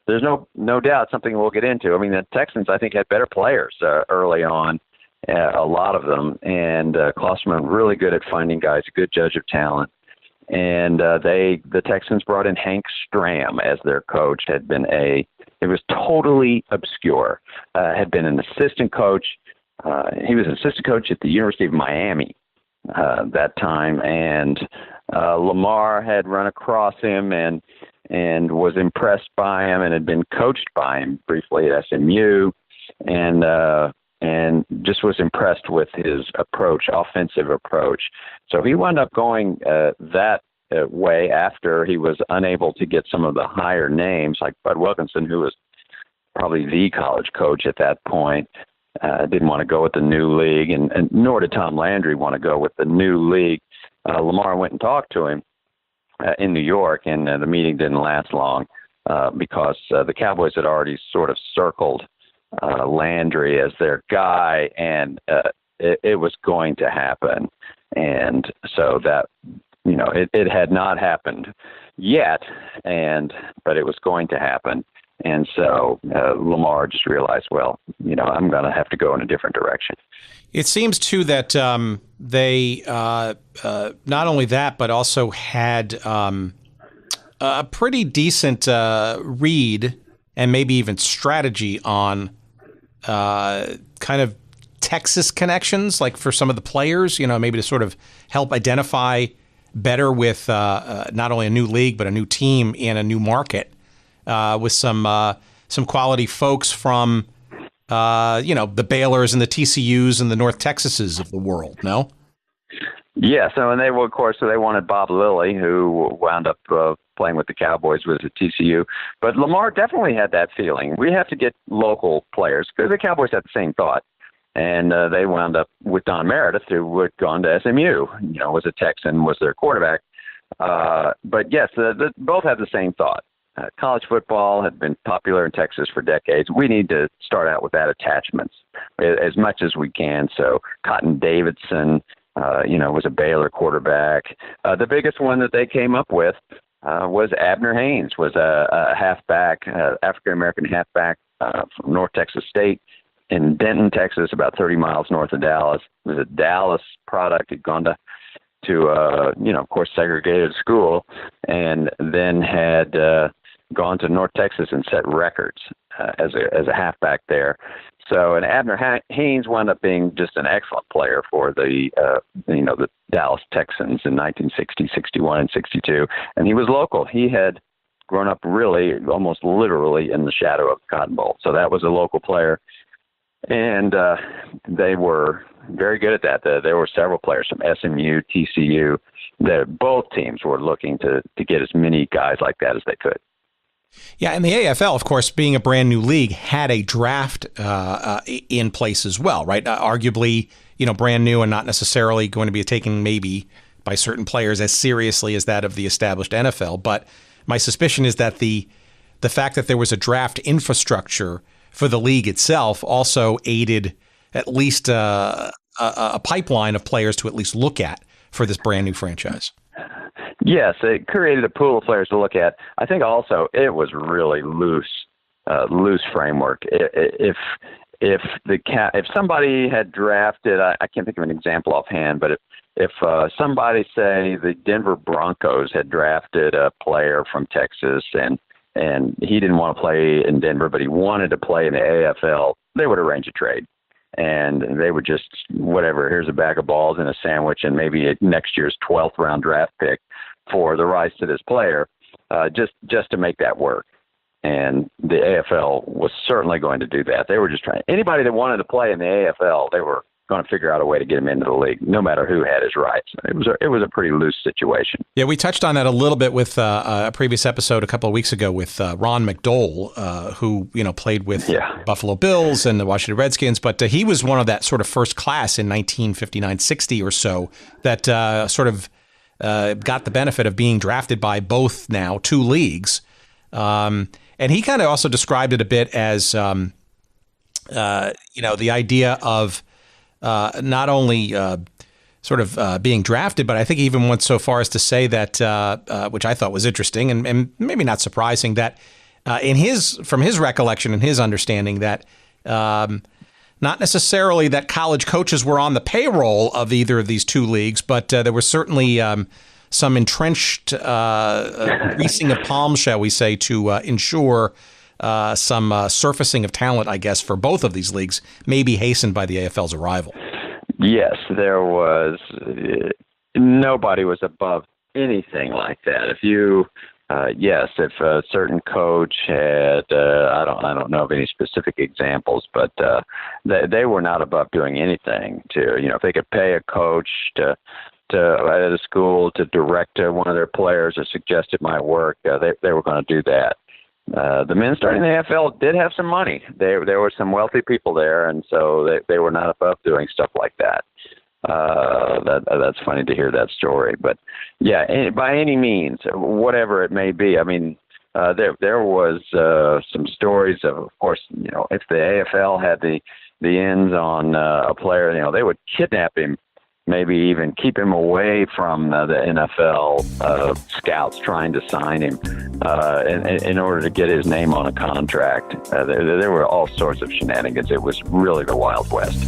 There's no doubt, something we'll get into. The Texans, I think, had better players early on, a lot of them, and Klosterman really good at finding guys, a good judge of talent. And the Texans brought in Hank Stram as their coach. It was totally obscure. Had been an assistant coach. He was an assistant coach at the University of Miami that time, and Lamar had run across him and was impressed by him and had been coached by him briefly at SMU, and just was impressed with his approach, offensive approach. So he wound up going that way after he was unable to get some of the higher names like Bud Wilkinson, who was probably the college coach at that point. Didn't want to go with the new league, and nor did Tom Landry want to go with the new league. Lamar went and talked to him in New York, and the meeting didn't last long because the Cowboys had already sort of circled Landry as their guy, and it was going to happen. And so that, it had not happened yet, but it was going to happen. And so Lamar just realized, well, I'm going to have to go in a different direction. It seems, too, that they not only that, but also had a pretty decent read and maybe even strategy on kind of Texas connections, like for some of the players, maybe to sort of help identify better with not only a new league, but a new team in a new market. With some quality folks from, the Baylors and the TCUs and the North Texases of the world, no? Yeah, and they wanted Bob Lilly, who wound up playing with the Cowboys, was at TCU. But Lamar definitely had that feeling. We have to get local players, because the Cowboys had the same thought. And they wound up with Don Meredith, who had gone to SMU, was a Texan, was their quarterback. But yes, both had the same thought. College football had been popular in Texas for decades. We need to start out with that attachments as much as we can. So Cotton Davidson, was a Baylor quarterback. The biggest one that they came up with was Abner Haynes, was a halfback, African-American halfback from North Texas State in Denton, Texas, about 30 miles north of Dallas. It was a Dallas product. Had gone to of course, segregated school, and then had gone to North Texas and set records as a halfback there. So, and Abner Haynes wound up being just an excellent player for the Dallas Texans in 1960, 61, and 62. And he was local. He had grown up really, almost literally, in the shadow of the Cotton Bowl. So that was a local player. And they were very good at that. There were several players from SMU, TCU, that both teams were looking to get as many guys like that as they could. Yeah, and the AFL, of course, being a brand new league, had a draft in place as well, right? Arguably, brand new and not necessarily going to be taken maybe by certain players as seriously as that of the established NFL. But my suspicion is that the fact that there was a draft infrastructure for the league itself also aided at least a pipeline of players to at least look at for this brand new franchise. Yes, it created a pool of players to look at. I think also it was really loose framework. If somebody had drafted, I can't think of an example offhand, but if somebody, say the Denver Broncos, had drafted a player from Texas and he didn't want to play in Denver, but he wanted to play in the AFL, they would arrange a trade. And they would just, whatever, here's a bag of balls and a sandwich and maybe next year's 12th round draft pick for the rights to this player, just to make that work. And the AFL was certainly going to do that. They were just trying. Anybody that wanted to play in the AFL, they were going to figure out a way to get him into the league, no matter who had his rights. It was a pretty loose situation. Yeah, we touched on that a little bit with a previous episode a couple of weeks ago with Ron McDole, who played with Buffalo Bills and the Washington Redskins, but he was one of that sort of first class in 1959-60 or so that sort of got the benefit of being drafted by both now two leagues, and he kind of also described it a bit as the idea of not only sort of being drafted, but I think he even went so far as to say that, which I thought was interesting and maybe not surprising, that from his recollection and his understanding, that not necessarily that college coaches were on the payroll of either of these two leagues, but there was certainly some entrenched greasing of palms, shall we say, to ensure some surfacing of talent, I guess, for both of these leagues, maybe hastened by the AFL's arrival. Yes, there was. Nobody was above anything like that. If you, if a certain coach had, I don't know of any specific examples, but they were not above doing anything to, if they could pay a coach to at a school to direct one of their players or suggest it might work, they were going to do that. The men starting the AFL did have some money. There were some wealthy people there, and so they were not above doing stuff like that. That's funny to hear that story. But, yeah, by any means, whatever it may be, I mean, there was some stories of course, if the AFL had the ends on a player, they would kidnap him, maybe even keep him away from the NFL scouts trying to sign him in order to get his name on a contract. There were all sorts of shenanigans. It was really the Wild West.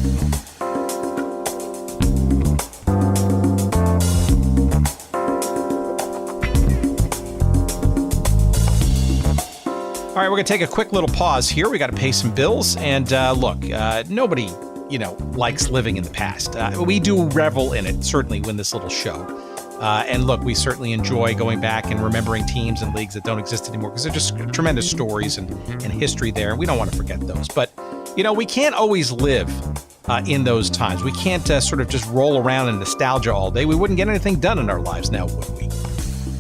All right, we're going to take a quick little pause here. We got to pay some bills. And look, nobody likes living in the past. We do revel in it, certainly, when this little show. And look, we certainly enjoy going back and remembering teams and leagues that don't exist anymore because they're just tremendous stories and history there, and we don't want to forget those. But, we can't always live in those times. We can't sort of just roll around in nostalgia all day. We wouldn't get anything done in our lives now, would we?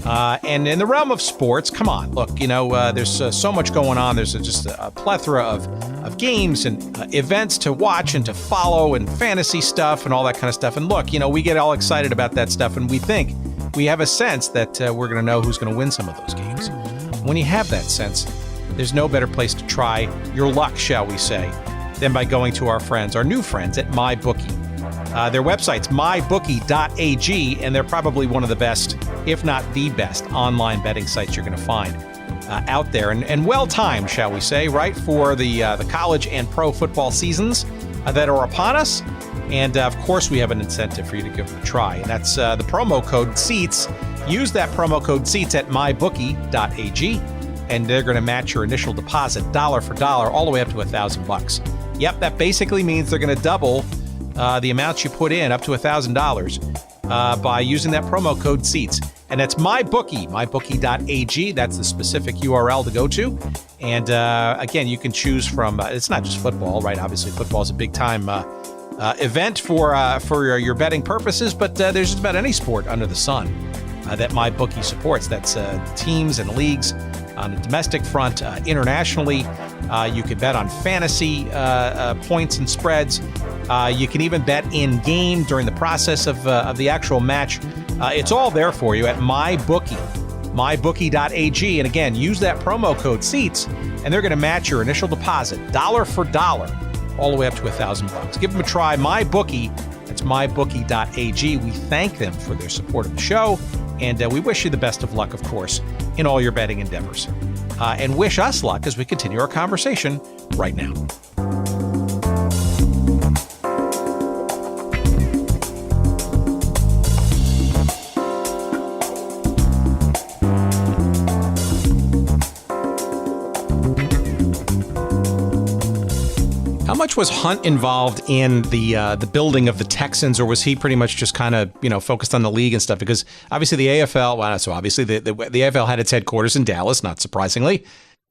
And in the realm of sports, come on, look, there's so much going on. There's just a plethora of games and events to watch and to follow and fantasy stuff and all that kind of stuff. And look, we get all excited about that stuff and we think we have a sense that we're going to know who's going to win some of those games. When you have that sense, there's no better place to try your luck, shall we say, than by going to our new friends at MyBookie. Their website's mybookie.ag, and they're probably one of the best, if not the best, online betting sites you're going to find out there. And well-timed, shall we say, right, for the college and pro football seasons that are upon us. And, of course, we have an incentive for you to give them a try, and that's the promo code SEATS. Use that promo code SEATS at mybookie.ag, and they're going to match your initial deposit dollar for dollar all the way up to $1,000. Yep, that basically means they're going to double the amounts you put in up to $1,000 by using that promo code SEATS. And that's MyBookie, mybookie.ag. That's the specific URL to go to. And again, you can choose from, it's not just football, right? Obviously, football is a big time event for your betting purposes, but there's just about any sport under the sun that MyBookie supports. That's teams and leagues on the domestic front, internationally. You can bet on fantasy points and spreads. You can even bet in-game during the process of the actual match. It's all there for you at MyBookie, mybookie.ag. And again, use that promo code SEATS, and they're going to match your initial deposit dollar for dollar all the way up to $1,000. Give them a try. MyBookie, that's mybookie.ag. We thank them for their support of the show, and we wish you the best of luck, of course, in all your betting endeavors. And wish us luck as we continue our conversation right now. How much was Hunt involved in the building of the Texans, or was he pretty much just kind of focused on the league and stuff? Because obviously the AFL, the AFL had its headquarters in Dallas, not surprisingly.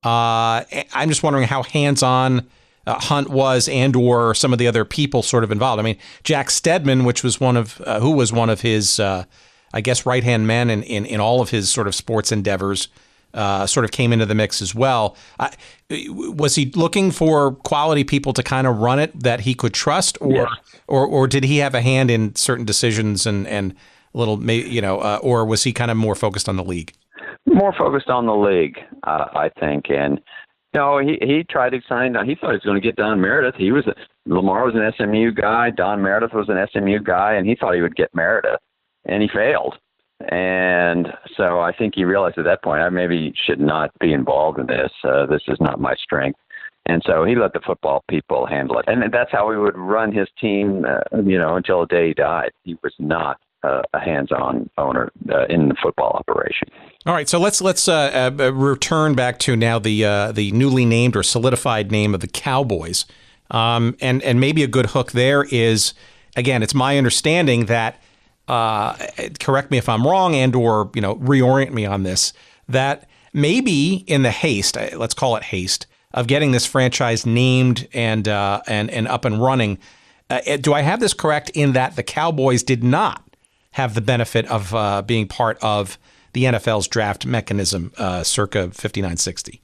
I'm just wondering how hands-on Hunt was, and/or some of the other people sort of involved. I mean, Jack Stedman, who was one of his, I guess, right-hand men in all of his sort of sports endeavors. Sort of came into the mix as well. Was he looking for quality people to kind of run it that he could trust, or did he have a hand in certain decisions and a little, or was he kind of more focused on the league? More focused on the league, I think. And he tried to sign. He thought he was going to get Don Meredith. Lamar was an SMU guy. Don Meredith was an SMU guy, and he thought he would get Meredith, and he failed. And so I think he realized at that point, I maybe should not be involved in this. This is not my strength. And so he let the football people handle it. And that's how he would run his team, until the day he died. He was not a hands-on owner in the football operation. All right, so let's return back to now the newly named or solidified name of the Cowboys, and maybe a good hook there is, again, it's my understanding that correct me if I'm wrong, and or reorient me on this, that maybe in the haste, let's call it haste, of getting this franchise named and up and running, do I have this correct in that the Cowboys did not have the benefit of being part of the NFL's draft mechanism circa 59-60?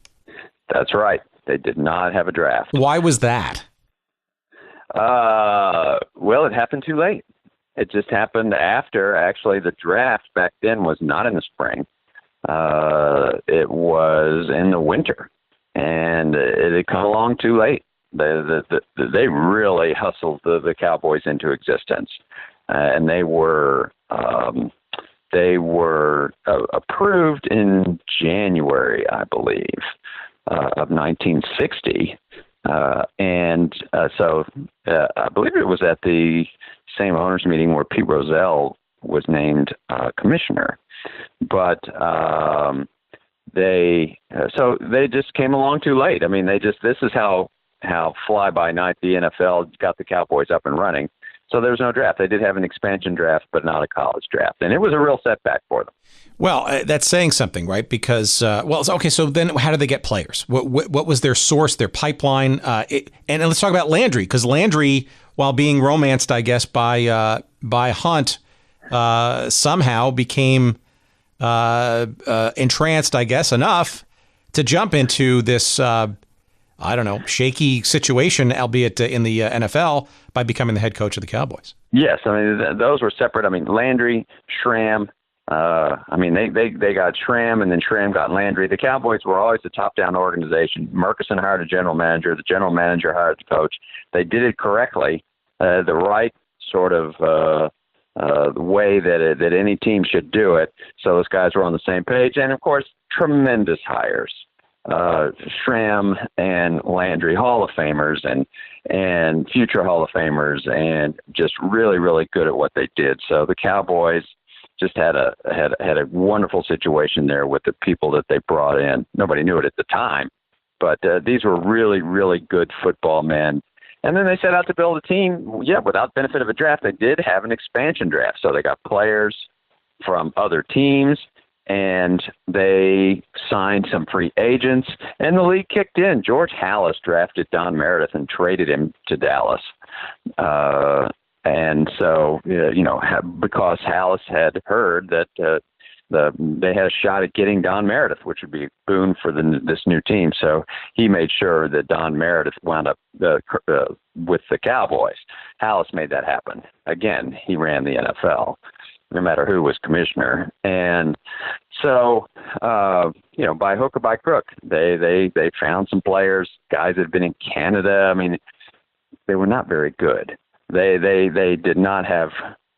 That's right. They did not have a draft. Why was that? Well, it happened too late. It just happened after, actually, the draft back then was not in the spring. It was in the winter, and it had come along too late. They really hustled the Cowboys into existence, and they were approved in January, I believe, of 1960. So I believe it was at the same owners meeting where Pete Rozelle was named commissioner. But they just came along too late. I mean, this is how fly-by-night the NFL got the Cowboys up and running. So there was no draft. They did have an expansion draft, but not a college draft. And it was a real setback for them. Well, that's saying something, right? Because, okay, so then how did they get players? What was their source, their pipeline? And let's talk about Landry, because Landry, while being romanced, I guess, by Hunt, somehow became entranced, I guess, enough to jump into this, shaky situation, albeit in the NFL, by becoming the head coach of the Cowboys. Yes, I mean, those were separate. I mean, Landry, Schramm, they got Schramm, and then Schramm got Landry. The Cowboys were always a top-down organization. Murkison hired a general manager. The general manager hired the coach. They did it correctly, the right sort of way that any team should do it. So those guys were on the same page. And, of course, tremendous hires. Schramm and Landry, Hall of Famers and future Hall of Famers, and just really, really good at what they did. So the Cowboys just had a wonderful situation there with the people that they brought in. Nobody knew it at the time, but these were really, really good football men. And then they set out to build a team. Yeah, without benefit of a draft, they did have an expansion draft. So they got players from other teams, and they signed some free agents, and the league kicked in. George Halas drafted Don Meredith and traded him to Dallas. And so, because Halas had heard that they had a shot at getting Don Meredith, which would be a boon for this new team. So he made sure that Don Meredith wound up with the Cowboys. Halas made that happen. Again, he ran the NFL, no matter who was commissioner. And so, by hook or by crook, they found some players, guys that had been in Canada. I mean, they were not very good. They did not have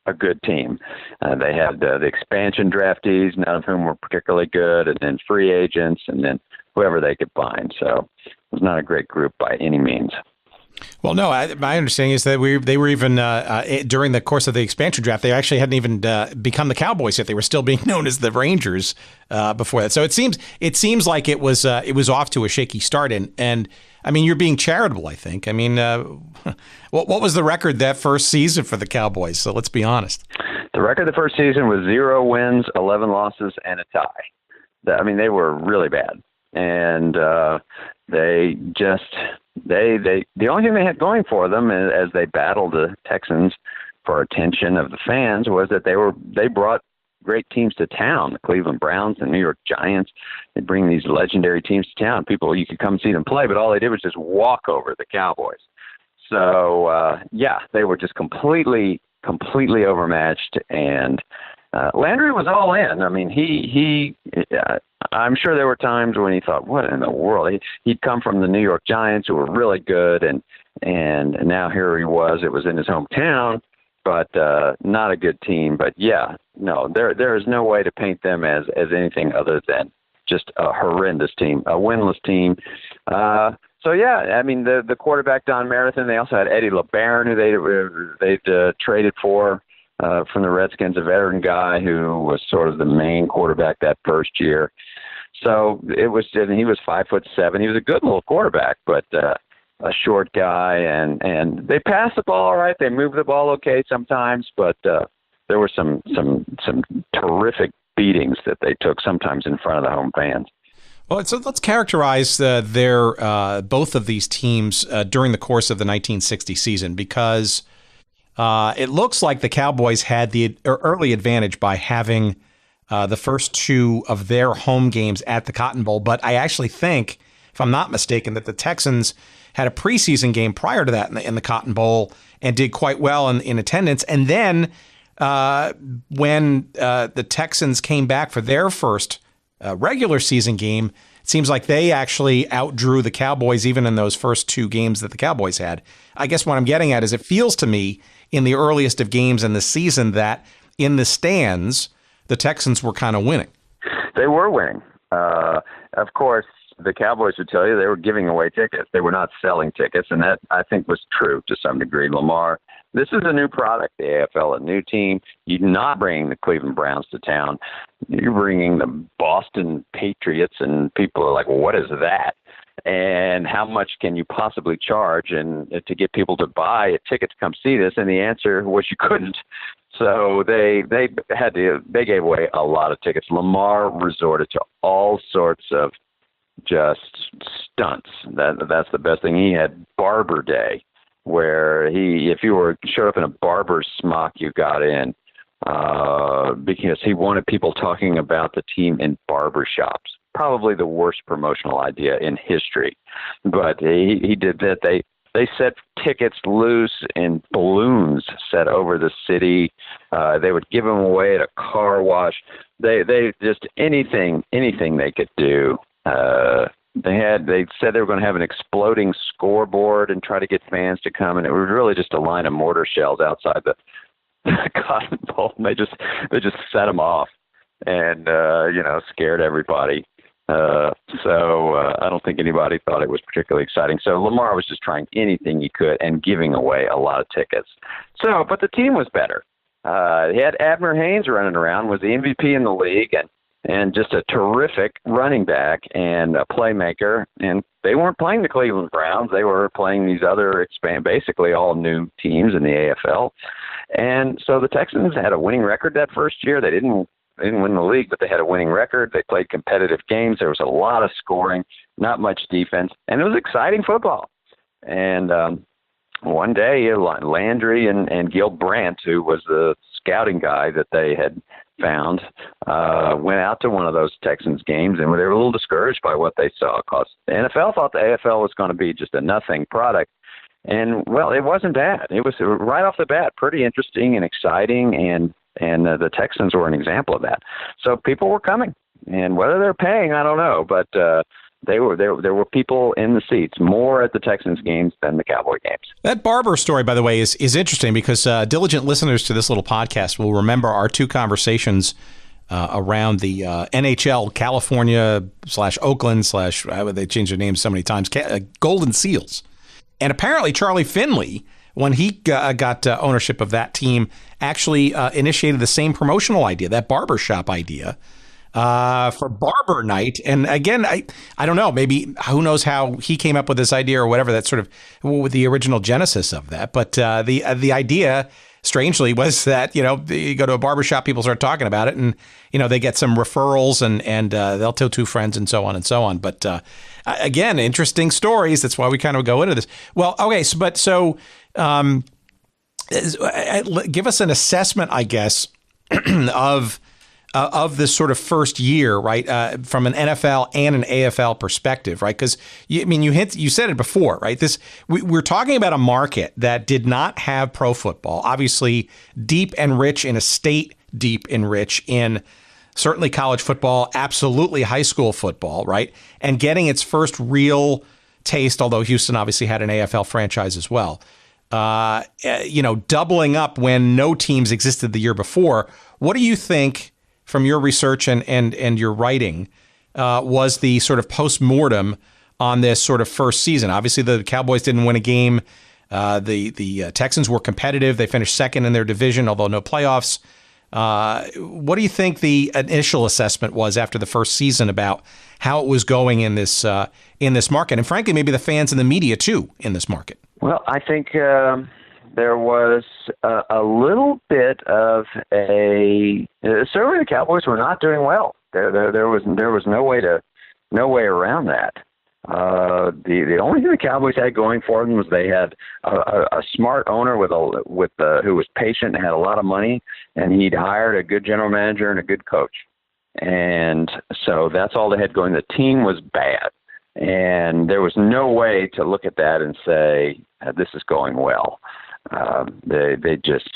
a good team. They had the expansion draftees, none of whom were particularly good, and then free agents, and then whoever they could find. So it was not a great group by any means. Well, no, my understanding is that they were even during the course of the expansion draft, they actually hadn't even become the Cowboys yet. They were still being known as the Rangers before that. So it seems like it was off to a shaky start. And I mean, you're being charitable, I think. I mean, what was the record that first season for the Cowboys? So let's be honest. The record the first season was 0 wins, 11 losses, and a tie. I mean, they were really bad. And the only thing they had going for them as they battled the Texans for attention of the fans was that they brought great teams to town. The Cleveland Browns, the New York Giants, they bring these legendary teams to town. People, you could come see them play, but all they did was just walk over the Cowboys. So they were just completely overmatched, and Landry was all in. I mean, he I'm sure there were times when he thought, what in the world? He'd come from the New York Giants, who were really good, and now here he was. It was in his hometown, but not a good team. But there is no way to paint them as anything other than just a horrendous team, a winless team. I mean, the quarterback Don Meredith, and they also had Eddie LeBaron, who they'd traded for from the Redskins, a veteran guy who was sort of the main quarterback that first year. So he was 5'7". He was a good little quarterback, but a short guy, and they passed the ball all right. They moved the ball okay sometimes, but there were some terrific beatings that they took sometimes in front of the home fans. Well, so let's characterize their both of these teams during the course of the 1960 season, because it looks like the Cowboys had the early advantage by having the first two of their home games at the Cotton Bowl. But I actually think, if I'm not mistaken, that the Texans had a preseason game prior to that in the Cotton Bowl and did quite well in attendance. And then when the Texans came back for their first regular season game, it seems like they actually outdrew the Cowboys even in those first two games that the Cowboys had. I guess what I'm getting at is it feels to me in the earliest of games in the season that in the stands, the Texans were kind of winning. They were winning. Of course, the Cowboys would tell you they were giving away tickets. They were not selling tickets, and that, I think, was true to some degree. Lamar, this is a new product, the AFL, a new team. You're not bringing the Cleveland Browns to town. You're bringing the Boston Patriots, and people are like, well, what is that? And how much can you possibly charge and to get people to buy a ticket to come see this? And the answer was you couldn't. So they gave away a lot of tickets. Lamar resorted to all sorts of just stunts. That's the best thing. He had Barber Day, where if you showed up in a barber smock, you got in, because he wanted people talking about the team in barber shops. Probably the worst promotional idea in history, but he did that. They set tickets loose in balloons set over the city. They would give them away at a car wash. They just anything they could do. They said they were going to have an exploding scoreboard and try to get fans to come, and it was really just a line of mortar shells outside the Cotton Bowl. And they just set them off and scared everybody. So I don't think anybody thought it was particularly exciting. So Lamar was just trying anything he could and giving away a lot of tickets. So, but the team was better. He had Abner Haynes running around, was the MVP in the league, and just a terrific running back and a playmaker. And they weren't playing the Cleveland Browns. They were playing these other basically all new teams in the AFL. And so the Texans had a winning record that first year. They didn't win the league, but they had a winning record. They played competitive games. There was a lot of scoring, not much defense, and it was exciting football. And one day, Landry and Gil Brandt, who was the scouting guy that they had found, went out to one of those Texans games, and they were a little discouraged by what they saw, because the NFL thought the AFL was going to be just a nothing product. And, well, it wasn't bad. It was right off the bat pretty interesting and exciting, and the Texans were an example of that. So people were coming, and whether they're paying, I don't know, but there were people in the seats more at the Texans games than the Cowboy games. That Barber story, by the way, is interesting, because diligent listeners to this little podcast will remember our two conversations around the NHL California / Oakland / they changed their names so many times, Golden Seals. And apparently Charlie Finley, when he got ownership of that team, actually initiated the same promotional idea, that barbershop idea, for Barber Night. And again, I don't know, maybe who knows how he came up with this idea or whatever. That's sort of with the original genesis of that. But the idea, strangely, was that, you go to a barbershop, people start talking about it, and, they get some referrals, and they'll tell two friends and so on and so on. But again, interesting stories. That's why we kind of go into this. Well, okay, so give us an assessment, I guess, of this sort of first year, right, from an NFL and an AFL perspective, right? Because you said it before, right? We're talking about a market that did not have pro football, obviously deep and rich in a state, deep and rich in certainly college football, absolutely high school football, right? And getting its first real taste, although Houston obviously had an AFL franchise as well. Doubling up when no teams existed the year before. What do you think, from your research and your writing, was the sort of post-mortem on this sort of first season? Obviously, the Cowboys didn't win a game The Texans were competitive. They finished second in their division, although no playoffs. What do you think the initial assessment was after the first season about how it was going in this market, and frankly, maybe the fans and the media too in this market? Well, I think there was a little bit of certainly the Cowboys were not doing well. There was no way around that. The only thing the Cowboys had going for them was they had a smart owner who was patient and had a lot of money, and he'd hired a good general manager and a good coach. And so that's all they had going. The team was bad, and there was no way to look at that and say, this is going well. They just,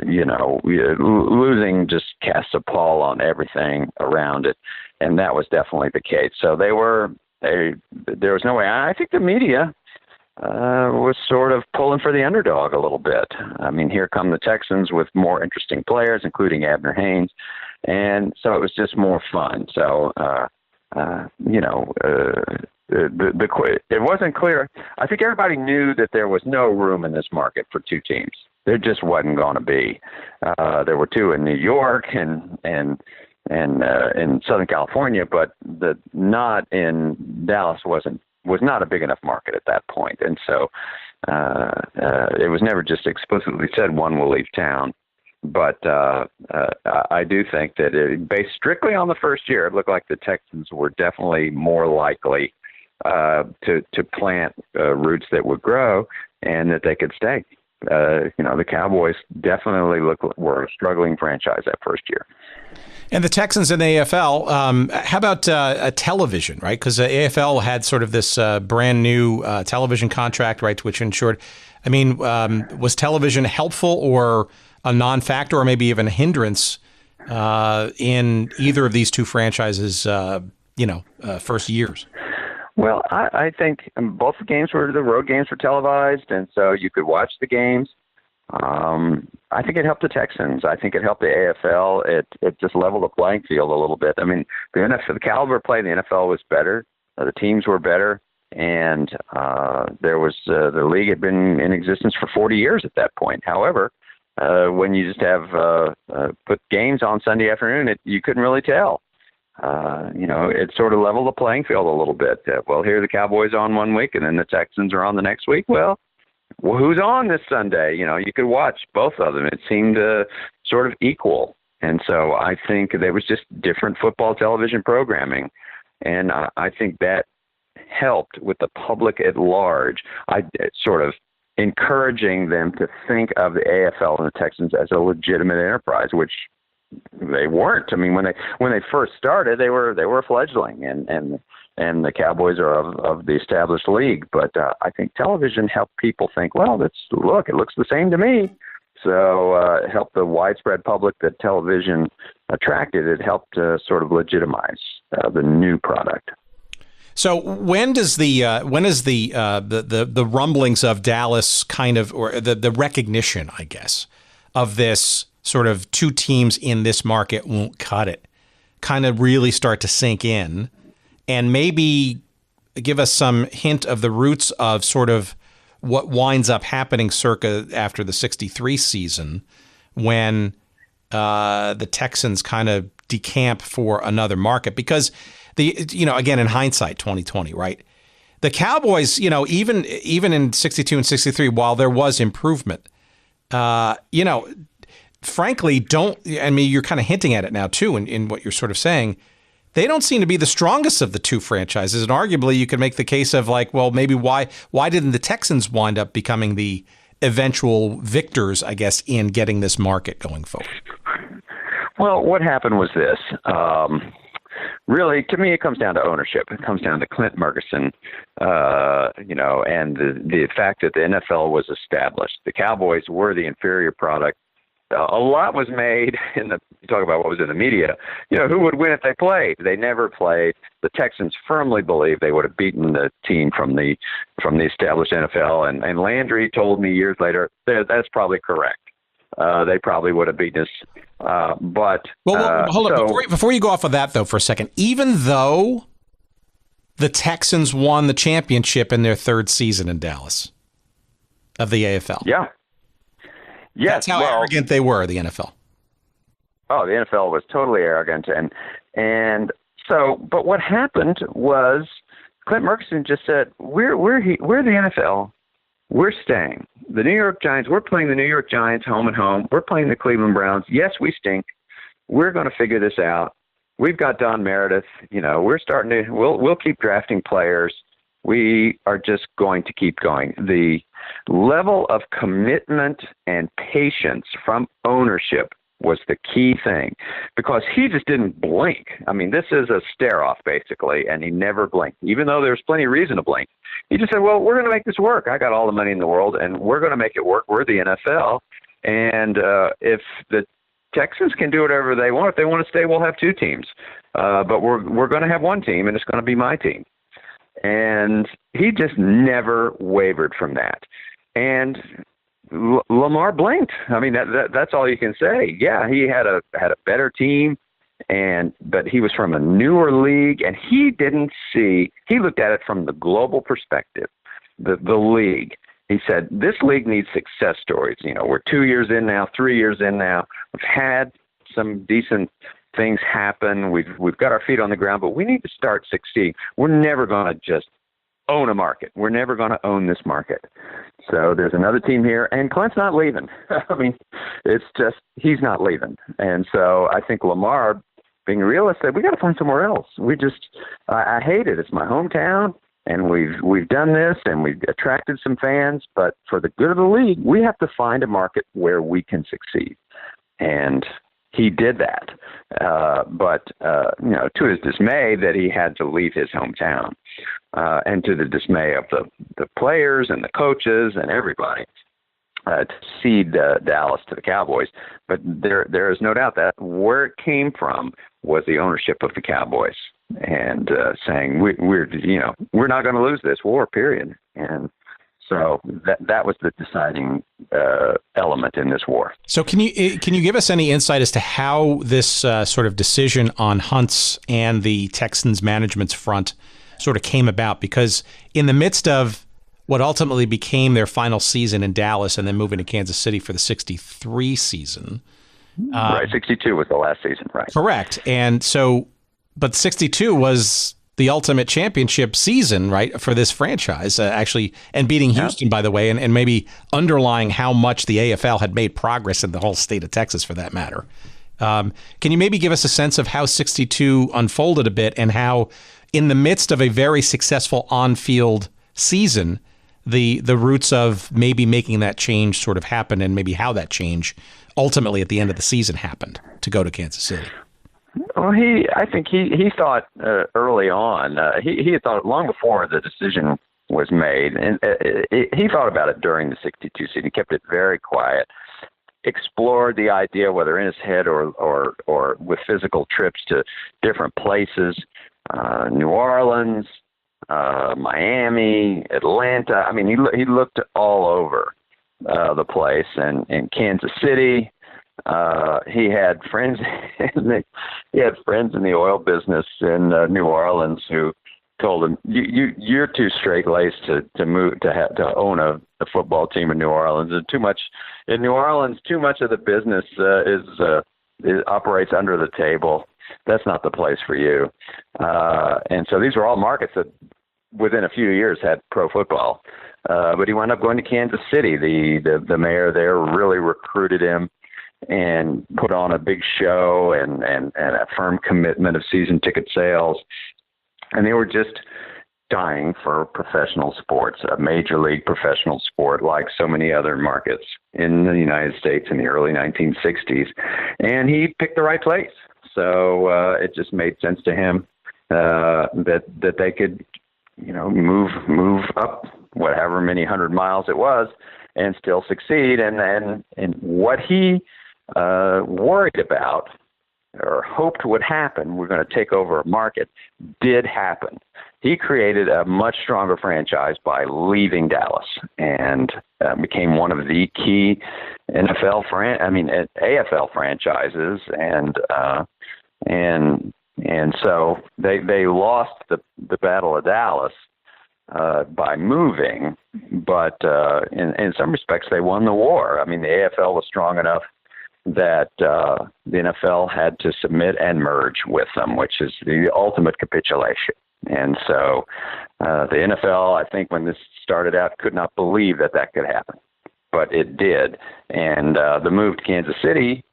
losing just casts a pall on everything around it, and that was definitely the case. So there was no way. I think the media was sort of pulling for the underdog a little bit. I mean, here come the Texans with more interesting players, including Abner Haynes, and so it was just more fun. So, it wasn't clear. I think everybody knew that there was no room in this market for two teams. There just wasn't going to be. There were two in New York and in Southern California, but not in Dallas was not a big enough market at that point. And so it was never just explicitly said one will leave town. But I do think that based strictly on the first year, it looked like the Texans were definitely more likely to plant roots that would grow and that they could stay. The Cowboys definitely were a struggling franchise that first year. And the Texans in the AFL, how about television, right? Because the AFL had sort of this brand new television contract, right, which ensured, was television helpful or a non-factor or maybe even a hindrance in either of these two franchises, first years? Well, I think both the road games were televised, and so you could watch the games. I think it helped the Texans. I think it helped the AFL. It just leveled the playing field a little bit. I mean, the caliber of play in the NFL was better. The teams were better, and the league had been in existence for 40 years at that point. However, when you just have put games on Sunday afternoon, you couldn't really tell. It sort of leveled the playing field a little bit. Well, here are the Cowboys on one week, and then the Texans are on the next week. Well, who's on this Sunday? You could watch both of them. It seemed sort of equal. And so I think there was just different football television programming. And I think that helped with the public at large. Sort of encouraging them to think of the AFL and the Texans as a legitimate enterprise, which they weren't. I mean, when they first started, they were a fledgling, and the Cowboys are of the established league. But I think television helped people think, well, it looks the same to me. So it helped the widespread public that television attracted. It helped sort of legitimize the new product. So when is the rumblings of Dallas kind of, or the recognition, I guess, of this sort of two teams in this market won't cut it, kind of really start to sink in, and maybe give us some hint of the roots of sort of what winds up happening circa after the 63 season when the Texans kind of decamp for another market? Because again, in hindsight, 2020, right? The Cowboys, even in 62 and 63, while there was improvement, frankly, you're kind of hinting at it now too in what you're sort of saying. They don't seem to be the strongest of the two franchises, and arguably you could make the case of like, well, maybe why didn't the Texans wind up becoming the eventual victors, I guess, in getting this market going forward? Well, what happened was this. Really, to me, it comes down to ownership. It comes down to Clint Murchison, and the fact that the NFL was established. The Cowboys were the inferior product. A lot was made you talk about what was in the media, who would win if they played. They never played. The Texans firmly believed they would have beaten the team from the established NFL. And Landry told me years later, that's probably correct. They probably would have beaten us. Hold on. Before you go off of that, though, for a second, even though the Texans won the championship in their third season in Dallas, of the AFL. Yeah. That's how arrogant they were, the NFL. Oh, the NFL was totally arrogant. And so, but what happened was Clint Murchison just said, we're the NFL. We're staying. The New York Giants, we're playing the New York Giants home and home. We're playing the Cleveland Browns. Yes, we stink. We're going to figure this out. We've got Don Meredith. We're starting to, we'll keep drafting players. We are just going to keep going. The level of commitment and patience from ownership was the key thing, because he just didn't blink. I mean, this is a stare-off, basically, and he never blinked, even though there's plenty of reason to blink. He just said, well, we're going to make this work. I got all the money in the world, and we're going to make it work. We're the NFL, and if the Texans can do whatever they want, if they want to stay, we'll have two teams. But we're going to have one team, and it's going to be my team. And he just never wavered from that. And Lamar blinked. I mean, that's all you can say. Yeah, he had a better team, but he was from a newer league, and he looked at it from the global perspective, the league. He said, this league needs success stories. We're 2 years in now, 3 years in now. We've had some decent things happen. We've got our feet on the ground, but we need to start succeeding. We're never going to just own a market. We're never going to own this market. So there's another team here, and Clint's not leaving. I mean, it's just, he's not leaving. And so I think Lamar, being a realist, said, we got to find somewhere else. I hate it. It's my hometown, and we've done this, and we've attracted some fans, but for the good of the league, we have to find a market where we can succeed. And he did that. But to his dismay, that he had to leave his hometown, and to the dismay of the players and the coaches and everybody, to cede Dallas to the Cowboys. But there is no doubt that where it came from was the ownership of the Cowboys, and saying we're not going to lose this war, period. And so that was the deciding element in this war. So can you give us any insight as to how this sort of decision on Hunt's and the Texans management's front sort of came about? Because in the midst of what ultimately became their final season in Dallas and then moving to Kansas City for the 63 season. Right, 62 was the last season, right? Correct. And so, but 62 was the ultimate championship season, right, for this franchise, actually, and beating Houston, by the way, and maybe underlying how much the AFL had made progress in the whole state of Texas, for that matter. Can you maybe give us a sense of how 62 unfolded a bit, and how, in the midst of a very successful on-field season, the roots of maybe making that change sort of happened, and maybe how that change ultimately at the end of the season happened to go to Kansas City? Well, I think he thought early on, he had thought long before the decision was made, and he thought about it during the 62 season. He kept it very quiet, explored the idea, whether in his head or with physical trips to different places, New Orleans, Miami, Atlanta. I mean, he looked all over the place, and in Kansas City. He had friends. He had friends in the oil business in New Orleans who told him, "You're too straight-laced to move to own a football team in New Orleans. And too much in New Orleans. Too much of the business operates under the table. That's not the place for you." And so these were all markets that, within a few years, had pro football. But he wound up going to Kansas City. The mayor there really recruited him and put on a big show and a firm commitment of season ticket sales. And they were just dying for professional sports, a major league professional sport, like so many other markets in the United States in the early 1960s. And he picked the right place. So it just made sense to him that they could, move up whatever many 100 miles it was and still succeed. And what he worried about or hoped would happen, we're going to take over a market, did happen. He created a much stronger franchise by leaving Dallas and became one of the key AFL franchises, and so they lost the Battle of Dallas, by moving, but in some respects they won the war. I mean, the AFL was strong enough that the NFL had to submit and merge with them, which is the ultimate capitulation. And so the NFL, I think, when this started out, could not believe that could happen, but it did. And the move to Kansas City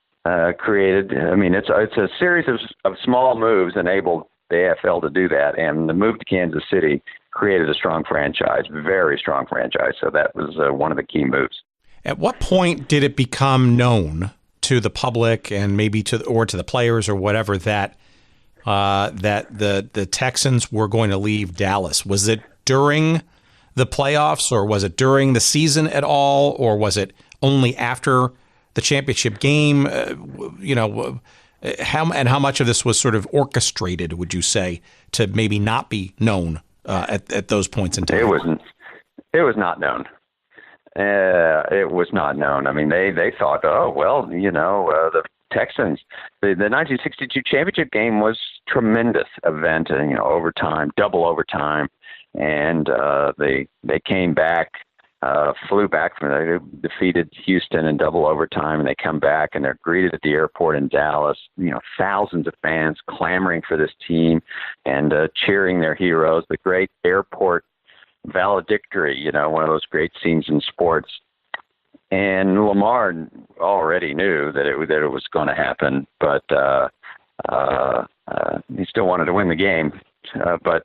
created, I mean, it's a series of small moves enabled the AFL to do that, and the move to Kansas City created a strong franchise, very strong franchise. So that was one of the key moves. At what point did it become known to the public and maybe to the players or whatever that the Texans were going to leave Dallas? Was it during the playoffs, or was it during the season at all, or was it only after the championship game? How much of this was sort of orchestrated, would you say, to maybe not be known at those points in time? It was not known. It was not known. I mean, they thought, the Texans, the 1962 championship game was a tremendous event, overtime, double overtime, and they came back, flew back from there, defeated Houston in double overtime, and they come back and they're greeted at the airport in Dallas. Thousands of fans clamoring for this team and cheering their heroes. The great airport valedictory, one of those great scenes in sports. And Lamar already knew that it was going to happen, but he still wanted to win the game. But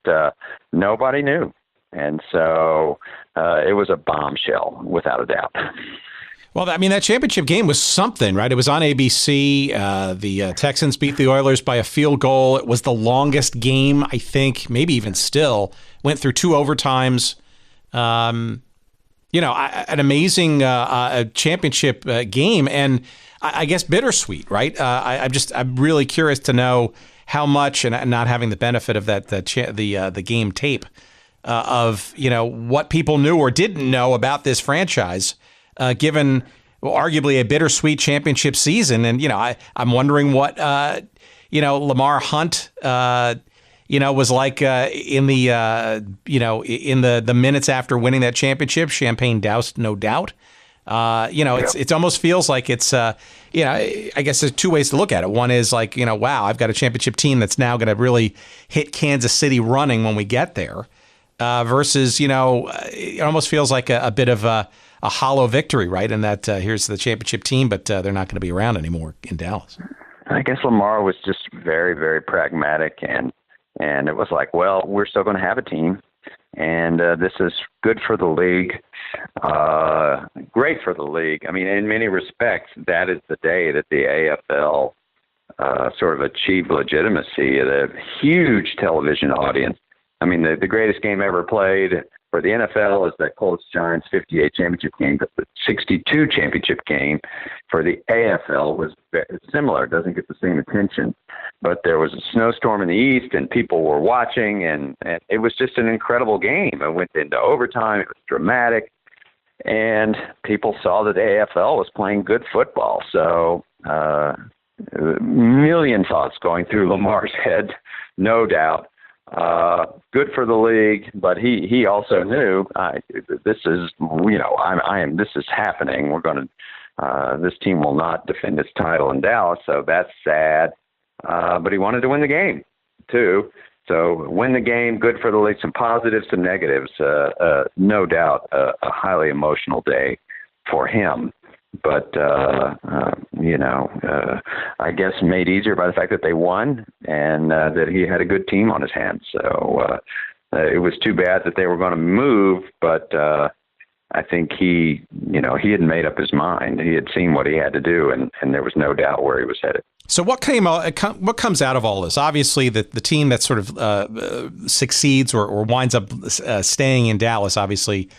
nobody knew. And so it was a bombshell, without a doubt. Well, I mean, that championship game was something, right? It was on ABC. The Texans beat the Oilers by a field goal. It was the longest game, I think, maybe even still. Went through 2 overtimes. An amazing championship game, and I guess bittersweet, right? I'm really curious to know how much, and not having the benefit of the game tape, of what people knew or didn't know about this franchise, given arguably a bittersweet championship season. And I'm wondering what Lamar Hunt was like in the minutes after winning that championship. Champagne doused, no doubt. It almost feels like it's I guess there's 2 ways to look at it. One is like, wow, I've got a championship team that's now going to really hit Kansas City running when we get there. Versus, it almost feels like a bit of a hollow victory, right? And that here's the championship team, but they're not going to be around anymore in Dallas. I guess Lamar was just very, very pragmatic, and it was like, well, we're still going to have a team, and this is good for the league, great for the league. I mean, in many respects, that is the day that the AFL sort of achieved legitimacy, a huge television audience. I mean, the greatest game ever played for the NFL is that Colts Giants 58 championship game, but the 62 championship game for the AFL was similar. It doesn't get the same attention, but there was a snowstorm in the East and people were watching, and it was just an incredible game. It went into overtime. It was dramatic, and people saw that the AFL was playing good football. So a million thoughts going through Lamar's head, no doubt. Good for the league, but he also knew this is this is happening. We're going to this team will not defend its title in Dallas, so that's sad. But he wanted to win the game too. So win the game, good for the league. Some positives, some negatives. No doubt, a highly emotional day for him. But, I guess made easier by the fact that they won and that he had a good team on his hands. So it was too bad that they were going to move, but I think he had made up his mind. He had seen what he had to do, and there was no doubt where he was headed. So what comes out of all this? Obviously, the team that sort of succeeds or winds up staying in Dallas, obviously,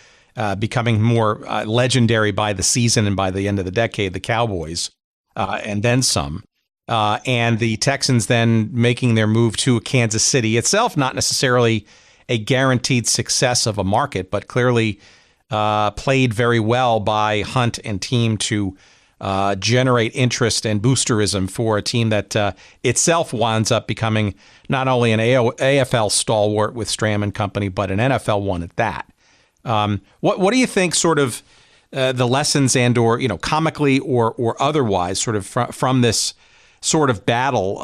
becoming more legendary by the season and by the end of the decade, the Cowboys, and then some. And the Texans then making their move to Kansas City itself, not necessarily a guaranteed success of a market, but clearly played very well by Hunt and team to generate interest and boosterism for a team that itself winds up becoming not only an AFL stalwart with Stram and company, but an NFL one at that. What do you think sort of the lessons and or, comically or otherwise sort of from this sort of battle?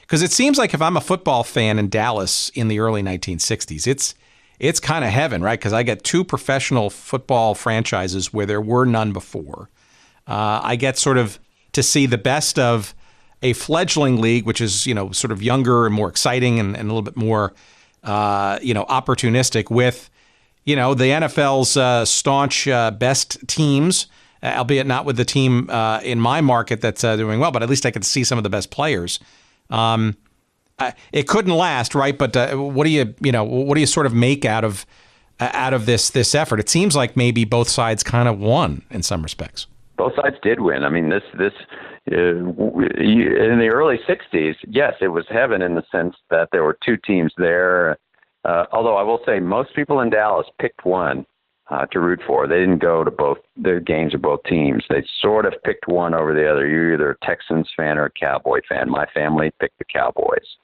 Because it seems like if I'm a football fan in Dallas in the early 1960s, it's kind of heaven, right? Because I get two professional football franchises where there were none before. I get sort of to see the best of a fledgling league, which is, sort of younger and more exciting and a little bit more, opportunistic with, the NFL's staunch best teams, albeit not with the team in my market that's doing well, but at least I could see some of the best players. It couldn't last, right? But what do you sort of make out of this effort? It seems like maybe both sides kind of won in some respects. Both sides did win. I mean, in the early 60s, yes, it was heaven in the sense that there were two teams there. Although I will say most people in Dallas picked one to root for. They didn't go to both the games of both teams. They sort of picked one over the other. You're either a Texans fan or a Cowboy fan. My family picked the Cowboys.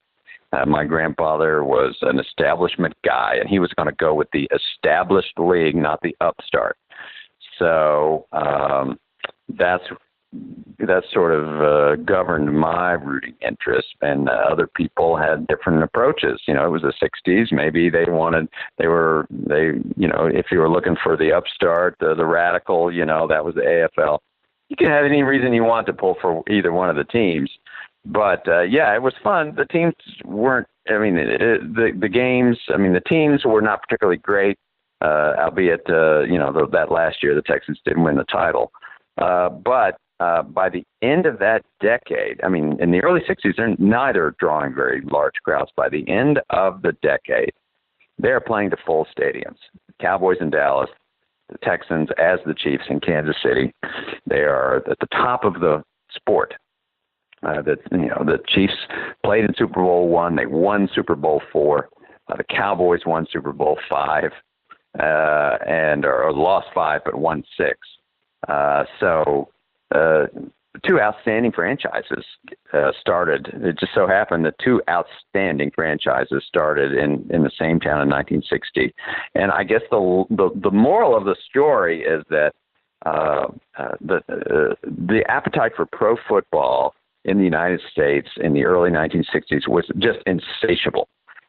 My grandfather was an establishment guy, and he was going to go with the established league, not the upstart. So that's sort of governed my rooting interest, and other people had different approaches. It was the 60s. Maybe if you were looking for the upstart, the radical, that was the AFL. You can have any reason you want to pull for either one of the teams. But, it was fun. The teams weren't, the games, the teams were not particularly great, albeit, that last year the Texans didn't win the title. But by the end of that decade, in the early 60s, they're neither drawing very large crowds. By the end of the decade, they're playing to full stadiums. Cowboys in Dallas, the Texans as the Chiefs in Kansas City. They are at the top of the sport. The Chiefs played in Super Bowl I. They won Super Bowl IV. The Cowboys won Super Bowl V, or lost 5 but won 6. Two outstanding franchises started. It just so happened that two outstanding franchises started in the same town in 1960. And I guess the moral of the story is that the appetite for pro football in the United States in the early 1960s was just insatiable.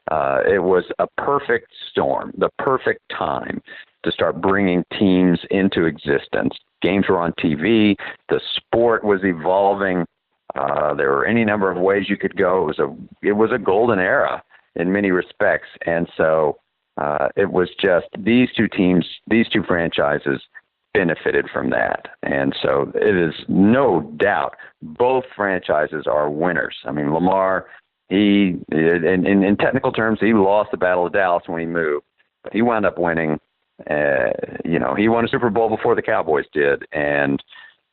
It was a perfect storm, the perfect time to start bringing teams into existence. Games were on TV. The sport was evolving. There were any number of ways you could go. It was a golden era in many respects. And so it was just these two teams, these two franchises benefited from that. And so it is no doubt both franchises are winners. Lamar, in technical terms, he lost the Battle of Dallas when he moved, but he wound up winning. He won a Super Bowl before the Cowboys did, and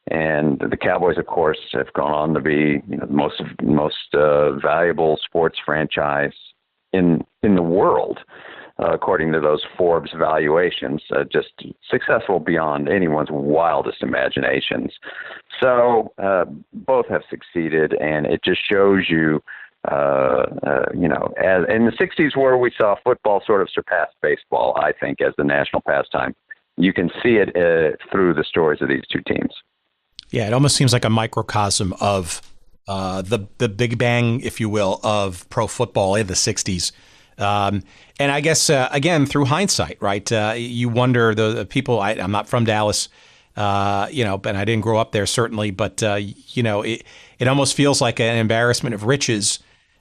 the Cowboys, of course, have gone on to be the most valuable sports franchise in the world, according to those Forbes valuations. Just successful beyond anyone's wildest imaginations. So both have succeeded, and it just shows you. As in the 60s where we saw football sort of surpass baseball, I think, as the national pastime, you can see it through the stories of these two teams. Yeah, it almost seems like a microcosm of the big bang, if you will, of pro football in the 60s. And I guess, again, through hindsight, right, you wonder, the people, I'm not from Dallas, and I didn't grow up there, certainly, but, it almost feels like an embarrassment of riches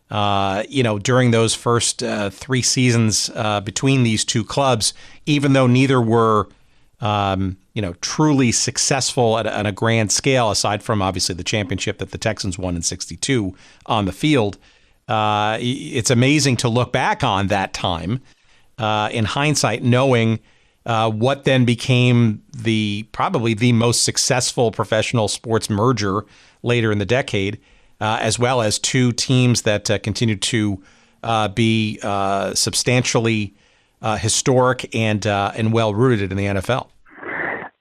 during those first 3 seasons between these two clubs, even though neither were, truly successful on a grand scale, aside from obviously the championship that the Texans won in '62 on the field. It's amazing to look back on that time in hindsight, knowing what then became probably the most successful professional sports merger later in the decade. As well as two teams that continue to be substantially historic and well-rooted in the NFL.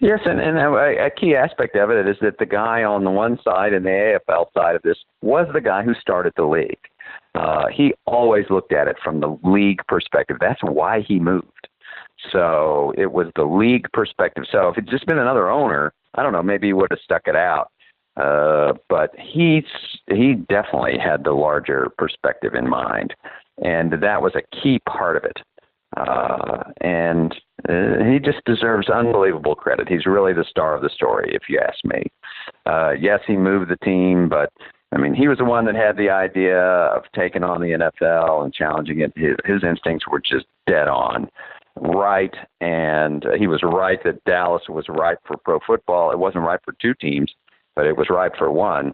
Yes, and a key aspect of it is that the guy on the one side and the AFL side of this was the guy who started the league. He always looked at it from the league perspective. That's why he moved. So it was the league perspective. So if it'd just been another owner, I don't know, maybe he would have stuck it out. But he definitely had the larger perspective in mind, and that was a key part of it. And he just deserves unbelievable credit. He's really the star of the story, if you ask me. Yes, he moved the team, but I mean, he was the one that had the idea of taking on the NFL and challenging it. His instincts were just dead on, right, and he was right that Dallas was right for pro football. It wasn't right for two teams, but it was right for one.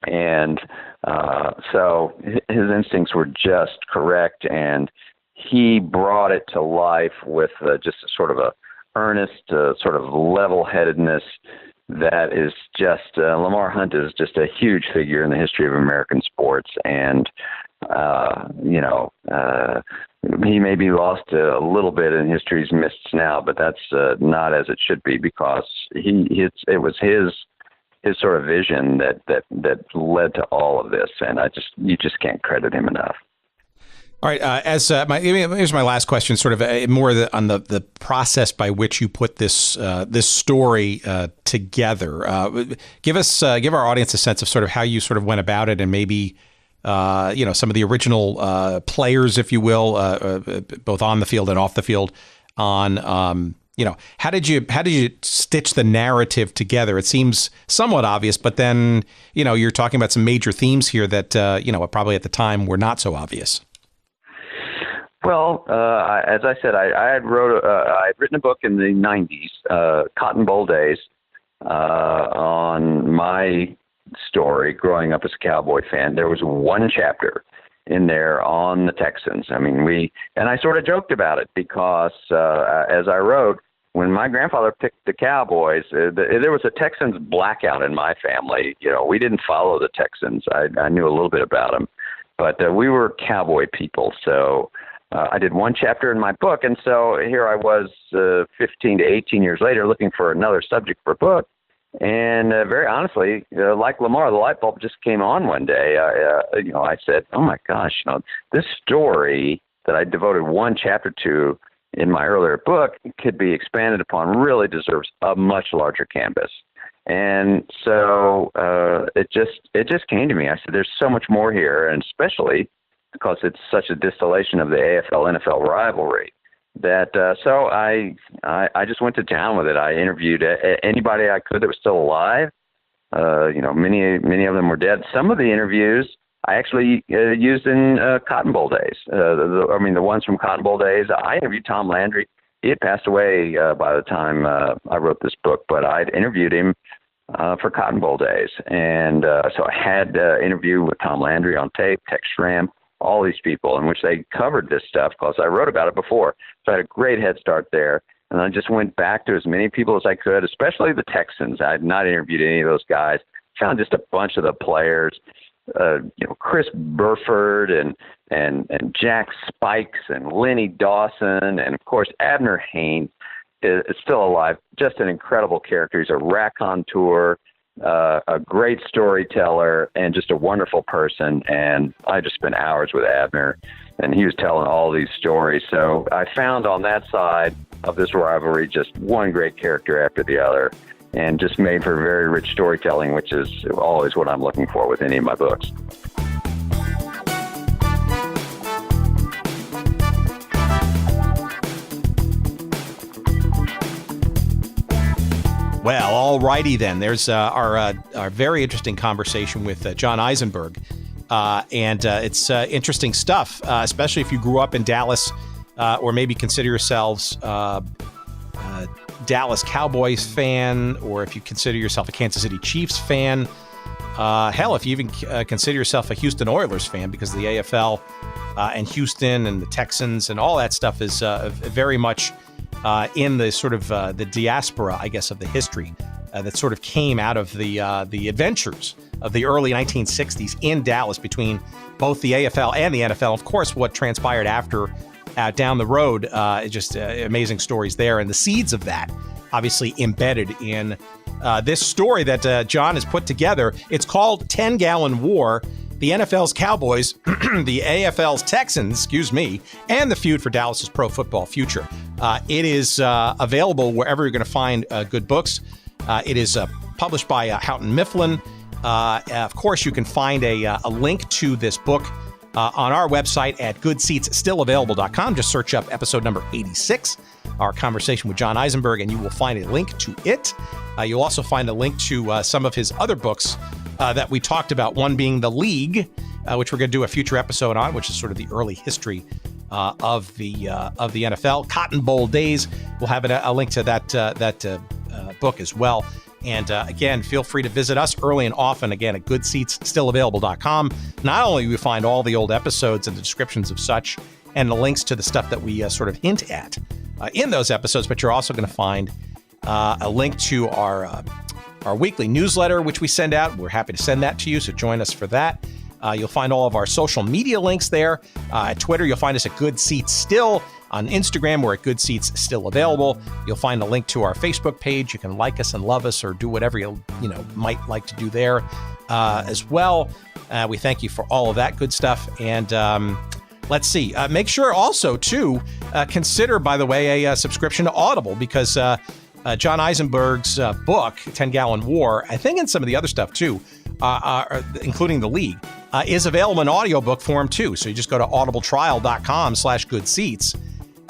And so his instincts were just correct, and he brought it to life with just a sort of a earnest, sort of level-headedness that is just, Lamar Hunt is just a huge figure in the history of American sports. And, he may be lost a little bit in history's mists now, but that's not as it should be, because it was his sort of vision that led to all of this. And you just can't credit him enough. All right. Here's my last question, sort of more on the process by which you put this story together. Give our audience a sense of sort of how you sort of went about it, and maybe some of the original players, if you will, both on the field and off the field. On how did you stitch the narrative together? It seems somewhat obvious, but then you're talking about some major themes here that probably at the time were not so obvious. Well, as I said, I had written a book in the 90s, Cotton Bowl Days, on my story growing up as a Cowboy fan. There was one chapter in there on the Texans. I mean, and I sort of joked about it because, as I wrote, when my grandfather picked the Cowboys, there was a Texans blackout in my family. We didn't follow the Texans. I knew a little bit about them, but we were Cowboy people. So I did one chapter in my book, and so here I was 15 to 18 years later looking for another subject for a book. And very honestly, like Lamar, the light bulb just came on one day. I said, oh, my gosh, this story that I devoted one chapter to in my earlier book could be expanded upon, really deserves a much larger canvas. And so it just came to me. I said, there's so much more here, and especially because it's such a distillation of the AFL-NFL rivalry, that so I just went to town with it. I interviewed anybody I could that was still alive. Many of them were dead. Some of the interviews I actually used in Cotton Bowl Days. The ones from Cotton Bowl Days. I interviewed Tom Landry. He had passed away by the time I wrote this book, but I'd interviewed him for Cotton Bowl Days. And so I had an interview with Tom Landry on tape, Tex Schramm, all these people, in which they covered this stuff because I wrote about it before. So I had a great head start there. And I just went back to as many people as I could, especially the Texans. I had not interviewed any of those guys. Found just a bunch of the players, Chris Burford and Jack Spikes and Lenny Dawson. And, of course, Abner Haynes is still alive. Just an incredible character. He's a raconteur, a great storyteller, and just a wonderful person. And I just spent hours with Abner, and he was telling all these stories. So I found on that side of this rivalry just one great character after the other, and just made for very rich storytelling, which is always what I'm looking for with any of my books. Well, all righty then. There's our very interesting conversation with John Eisenberg. And it's interesting stuff, especially if you grew up in Dallas or maybe consider yourselves a Dallas Cowboys fan, or if you consider yourself a Kansas City Chiefs fan. Hell, if you even consider yourself a Houston Oilers fan, because the AFL and Houston and the Texans and all that stuff is very much in the sort of the diaspora, I guess, of the history that sort of came out of the adventures of the early 1960s in Dallas between both the AFL and the NFL. Of course, what transpired after down the road, just amazing stories there. And the seeds of that, obviously embedded in this story that John has put together. It's called 10-Gallon War, the NFL's Cowboys, the AFL's Texans, and the feud for Dallas's pro football future. It is available wherever you're going to find good books. It is published by Houghton Mifflin. Of course, you can find a link to this book on our website at goodseatsstillavailable.com. Just search up episode number 86, our conversation with John Eisenberg, and you will find a link to it. You'll also find a link to some of his other books that we talked about, one being The League, which we're going to do a future episode on, which is sort of the early history of the NFL. Cotton Bowl Days, we'll have a link to that book as well. And again, feel free to visit us early and often, again, at goodseatsstillavailable.com. Not only do we find all the old episodes and the descriptions of such and the links to the stuff that we sort of hint at in those episodes, but you're also going to find a link to our weekly newsletter, which we send out. We're happy to send that to you, so join us for that. You'll find all of our social media links there. At Twitter, you'll find us at Good Seats Still. On Instagram, we're at Good Seats Still Available. You'll find a link to our Facebook page. You can like us and love us, or do whatever you might like to do there as well. We thank you for all of that good stuff. And let's see. Make sure also to consider, by the way, a subscription to Audible, because John Eisenberg's book, 10-Gallon War, I think, and some of the other stuff too, including The League, is available in audiobook form too. So you just go to audibletrial.com/goodseats,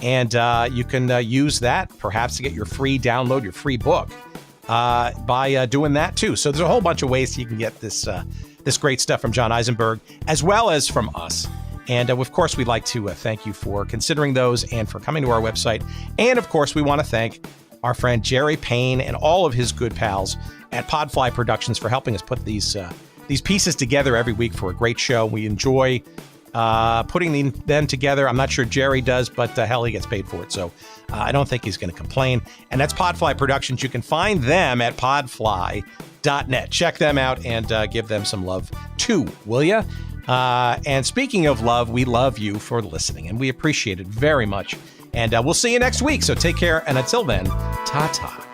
and you can use that perhaps to get your free download, your free book by doing that too. So there's a whole bunch of ways you can get this great stuff from John Eisenberg, as well as from us. And of course, we'd like to thank you for considering those and for coming to our website. And of course, we want to thank our friend Jerry Payne and all of his good pals at Podfly Productions for helping us put these pieces together every week for a great show. We enjoy putting them together. I'm not sure Jerry does, but hell, he gets paid for it. So I don't think he's going to complain. And that's Podfly Productions. You can find them at podfly.net. Check them out and give them some love too, will you? And speaking of love, we love you for listening, and we appreciate it very much. And we'll see you next week. So take care. And until then, ta-ta.